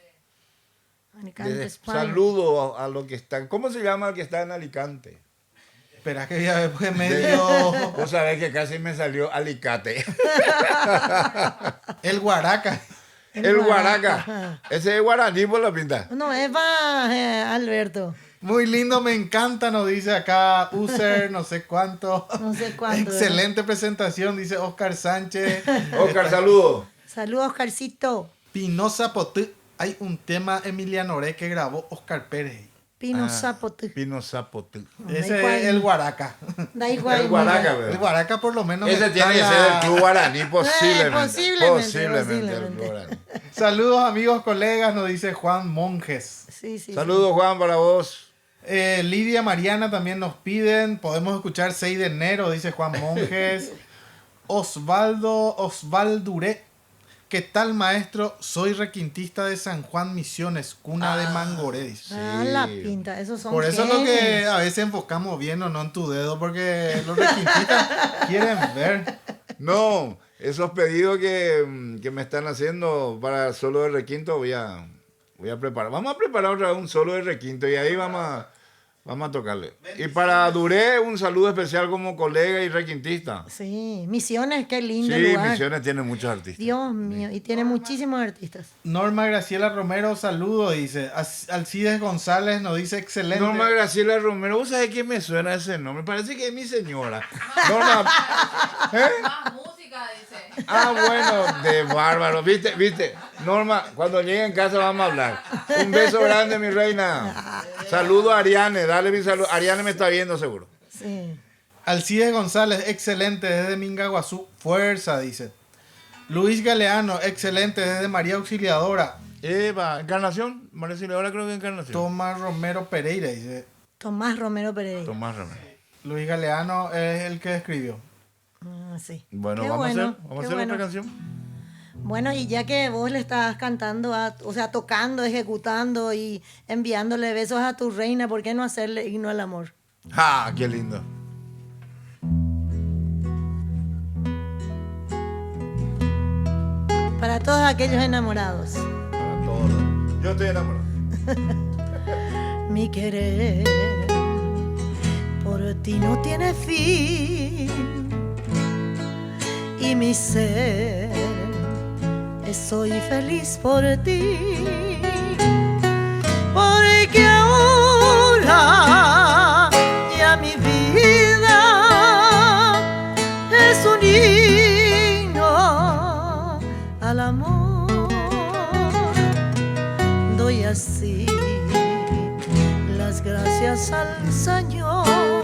Alicante, Desde- España. Saludo a los que están. ¿Cómo se llama el que está en Alicante? Espera que ya después medio. Vos sabés que casi me salió Alicate. El Guaraca. El Guaraca. Ese es guaraní por la pinta. No, es para Alberto. Muy lindo, me encanta, nos dice acá User, no sé cuánto. No sé cuánto. Excelente presentación, dice Oscar Sánchez. Oscar, saludo. Saludos, Oscarcito. Pinoza Potú. Hay un tema Emiliano Oré que grabó Oscar Pérez. Pino Zapote. Pino Zapotú. Ese es el Guaraca. Da igual. El Guaraca, mira. ¿verdad? El Guaraca por lo menos. Ese está tiene que en ser la- el club guaraní, posiblemente. posiblemente. el club guaraní. Saludos amigos, colegas, nos dice Juan Monjes. Sí. Saludos, Juan, para vos. Lidia Mariana también nos piden. Podemos escuchar 6 de enero, dice Juan Monjes. Osvalduré. ¿Qué tal, maestro? Soy requintista de San Juan Misiones, cuna de Mangoré. Dice. La pinta. Esos son Por eso es lo que genios. a veces enfocamos bien o no en tu dedo, porque los requintistas quieren ver. No, esos pedidos que me están haciendo para solo de requinto voy a preparar. Vamos a preparar otra vez un solo de requinto y ahí vamos a tocarle. Y para Duré, un saludo especial como colega y requintista. Sí, Misiones, qué lindo Sí, lugar. Misiones tiene muchos artistas. Dios mío, y tiene muchísimos artistas. Norma Graciela Romero, saludo, dice. Alcides González nos dice excelente. Norma Graciela Romero, ¿vos sabés qué me suena ese nombre? Parece que es mi señora. Norma, ¿eh? Más música, dice. Bueno, de bárbaro, ¿viste? Norma, cuando llegue en casa vamos a hablar. Un beso grande, mi reina. Saludo a Ariane, dale mi saludo. Ariane me está viendo seguro. Sí. Alcides González, excelente desde Mingaguazú. Fuerza, dice. Luis Galeano, excelente desde María Auxiliadora. Eva, Encarnación, María Auxiliadora creo que Encarnación. Tomás Romero Pereira, dice. Tomás Romero Pereira. Tomás Romero. Luis Galeano es el que escribió. Sí. Bueno, Qué vamos a bueno, hacer qué otra bueno. canción. Bueno, y ya que vos le estás cantando, o sea, tocando, ejecutando y enviándole besos a tu reina, ¿por qué no hacerle himno al amor? ¡Ah, qué lindo! Para todos aquellos enamorados. Para todos. Yo estoy enamorado. Mi querer por ti no tiene fin y mi ser soy feliz por ti, porque ahora ya mi vida es un himno al amor. Doy así las gracias al Señor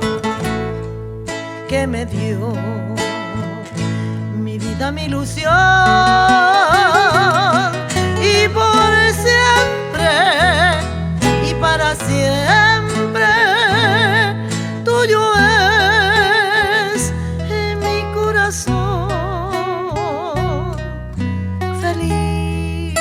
que me dio mi vida, mi ilusión, y por siempre y para siempre tuyo es mi corazón feliz.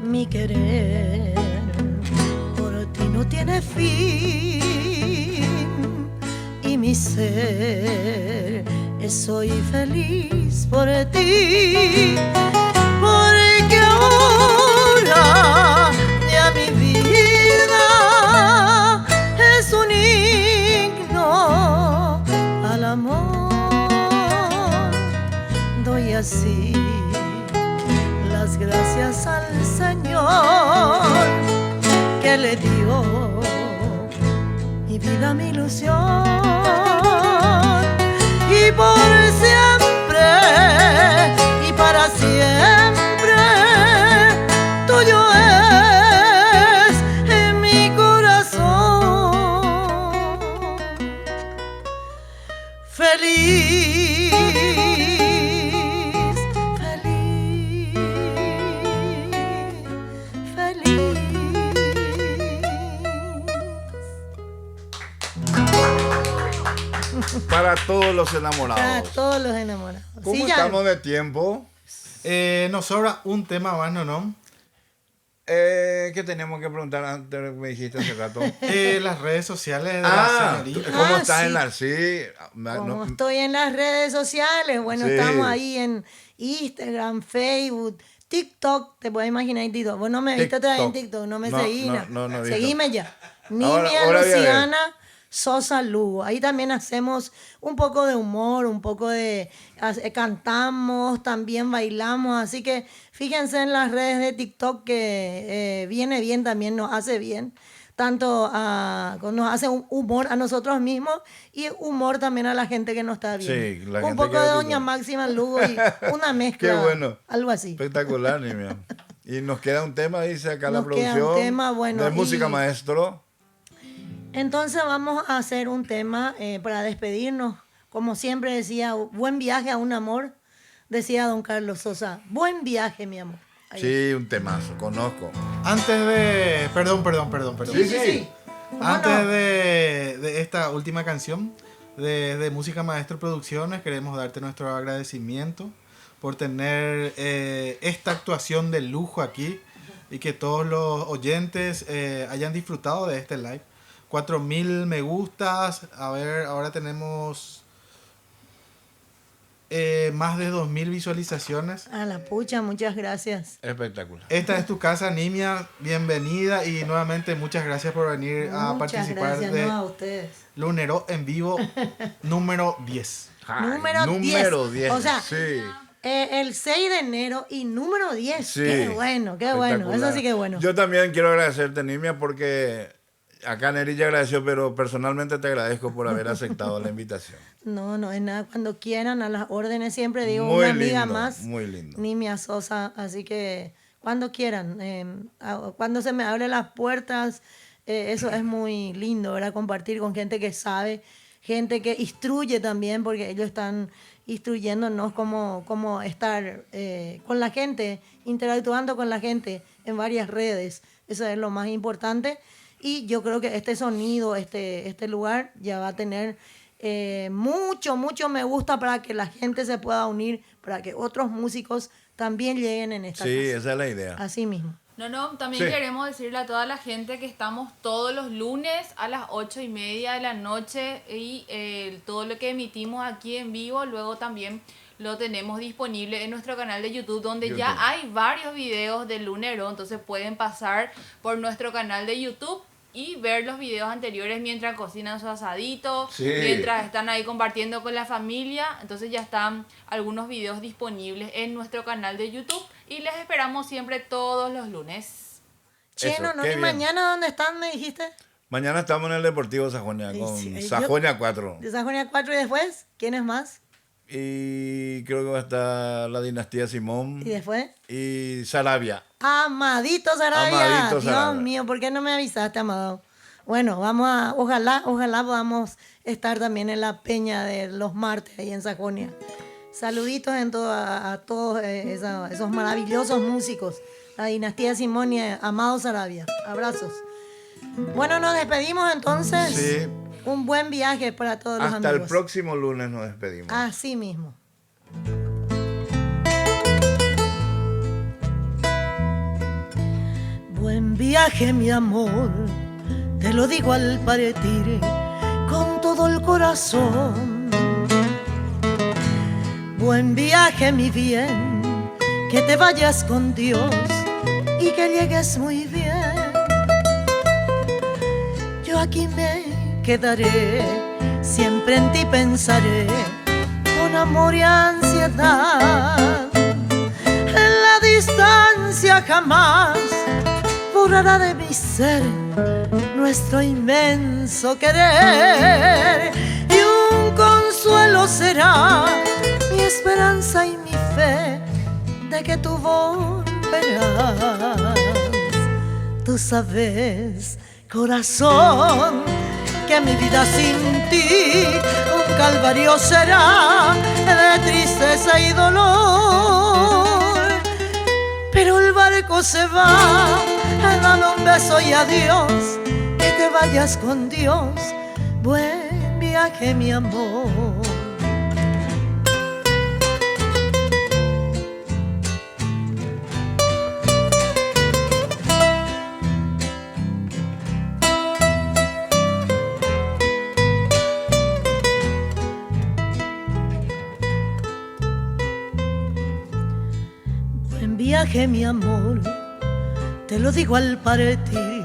Mi querer por ti no tiene fin y mi ser soy feliz por ti, porque ahora ya mi vida es un himno al amor. Doy así las gracias al Señor que le dio mi vida, mi ilusión, y por siempre y para siempre tuyo es en mi corazón feliz, feliz, feliz. Para todos los enamorados. Para todos los enamorados. ¿Cómo Sí, ya. estamos de tiempo? Nos sobra un tema más, ¿no? ¿Qué teníamos que preguntar antes? Me dijiste hace rato. Las redes sociales de la señorita. ¿Cómo Ah, estás sí. en la... Sí. Como estoy en las redes sociales, bueno, Sí. estamos ahí en Instagram, Facebook, TikTok, te puedes imaginar en TikTok. Vos no me viste todavía en TikTok. TikTok, no me No, seguí. no he visto. Seguime ya. Ahora Nimia voy a ver. Luciana Sosa Lugo. Ahí también hacemos un poco de humor, un poco de... cantamos, también bailamos. Así que fíjense en las redes de TikTok que viene bien también, nos hace bien. Tanto nos hace un humor a nosotros mismos y humor también a la gente que nos está viendo. Sí, la un gente poco que de ve Doña TikTok. Máxima Lugo y una mezcla. Qué bueno. Algo así. Espectacular, Nimia. Y nos queda un tema, dice acá la Nos queda un producción. tema, bueno, de música y- maestro. Entonces vamos a hacer un tema para despedirnos. Como siempre decía, buen viaje a un amor, decía don Carlos Sosa. Buen viaje, mi amor. Ahí. Sí, un temazo, conozco. Antes de... Perdón. Sí. ¿Cómo Antes no? de esta última canción de Música Maestro Producciones, queremos darte nuestro agradecimiento por tener esta actuación de lujo aquí y que todos los oyentes hayan disfrutado de este live. 4.000 me gustas. A ver, ahora tenemos más de 2000 visualizaciones. A la pucha, muchas gracias. Espectacular. Esta es tu casa, Nimia. Bienvenida y nuevamente muchas gracias por venir a Muchas participar gracias, de no, a ustedes. Lunero en vivo número 10. Ay, Número 10. 10. O sea, sí. El 6 de enero y número 10. Sí. Qué bueno, qué bueno. Espectacular. Eso sí que es bueno. Yo también quiero agradecerte, Nimia, porque acá Neri ya agradeció, pero personalmente te agradezco por haber aceptado la invitación. No, no es nada. Cuando quieran, a las órdenes siempre digo, Muy una amiga lindo, más. muy lindo. Nimia Sosa. Así que cuando quieran. Cuando se me abren las puertas, eso es muy lindo, ¿verdad? Compartir con gente que sabe, gente que instruye también, porque ellos están instruyéndonos cómo estar con la gente, interactuando con la gente en varias redes. Eso es lo más importante. Y yo creo que este sonido, este lugar ya va a tener mucho me gusta para que la gente se pueda unir, para que otros músicos también lleguen en esta Sí, casa. esa es la idea. Así mismo. No, también Sí. queremos decirle a toda la gente que estamos todos los lunes a las 8:30 de la noche y todo lo que emitimos aquí en vivo, luego también lo tenemos disponible en nuestro canal de YouTube, donde ya YouTube. hay varios videos del lunero, entonces pueden pasar por nuestro canal de YouTube y ver los videos anteriores mientras cocinan su asadito, Sí. mientras están ahí compartiendo con la familia. Entonces ya están algunos videos disponibles en nuestro canal de YouTube y les esperamos siempre todos los lunes. Che, Eso, no, qué ¿y bien. mañana dónde están, me dijiste? Mañana estamos en el Deportivo Sajonia Sí, con sí, Sajonia 4. De Sajonia 4 y después, ¿quién es más? Y creo que va a estar la dinastía Simón ¿Y después? y Sarabia. Amadito Sarabia. Amadito Dios Sarabia. mío, ¿por qué no me avisaste, Amado? Bueno, ojalá podamos estar también en la peña de los martes ahí en Sajonia. Saluditos a todos esos maravillosos músicos. La dinastía Simón y Amado Sarabia. Abrazos. Bueno, nos despedimos entonces. Sí. Un buen viaje para todos los Hasta amigos. el próximo lunes nos despedimos. Así mismo. Buen viaje, mi amor, te lo digo al partir con todo el corazón. Buen viaje, mi bien, que te vayas con Dios y que llegues muy bien. Yo aquí me quedaré, siempre en ti pensaré, con amor y ansiedad. En la distancia jamás borrará de mi ser nuestro inmenso querer, y un consuelo será mi esperanza y mi fe de que tú volverás. Tú sabes, corazón, que mi vida sin ti un calvario será de tristeza y dolor. Pero el barco se va, dame un beso y adiós, que te vayas con Dios. Buen viaje, mi amor. Buen viaje, mi amor, te lo digo al partir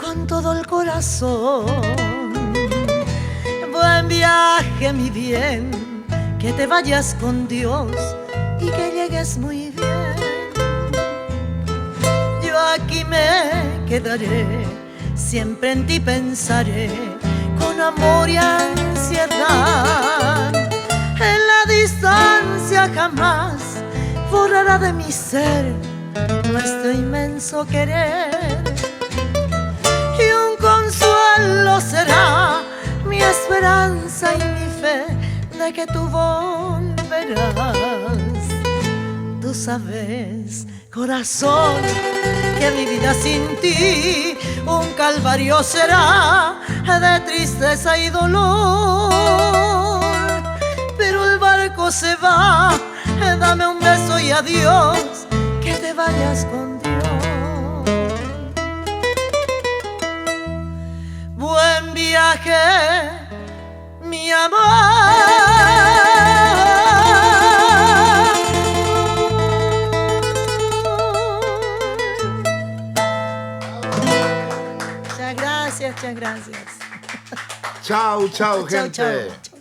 con todo el corazón. Buen viaje, mi bien, que te vayas con Dios y que llegues muy bien. Yo aquí me quedaré, siempre en ti pensaré, con amor y ansiedad. En la distancia jamás borrará de mi ser nuestro inmenso querer, y un consuelo será mi esperanza y mi fe de que tú volverás. Tú sabes, corazón, que mi vida sin ti un calvario será de tristeza y dolor. Pero el barco se va, dame un beso y adiós, que te vayas con Dios. Buen viaje, mi amor. gracias, gracias. Chau, chau, Chau, gente. chau.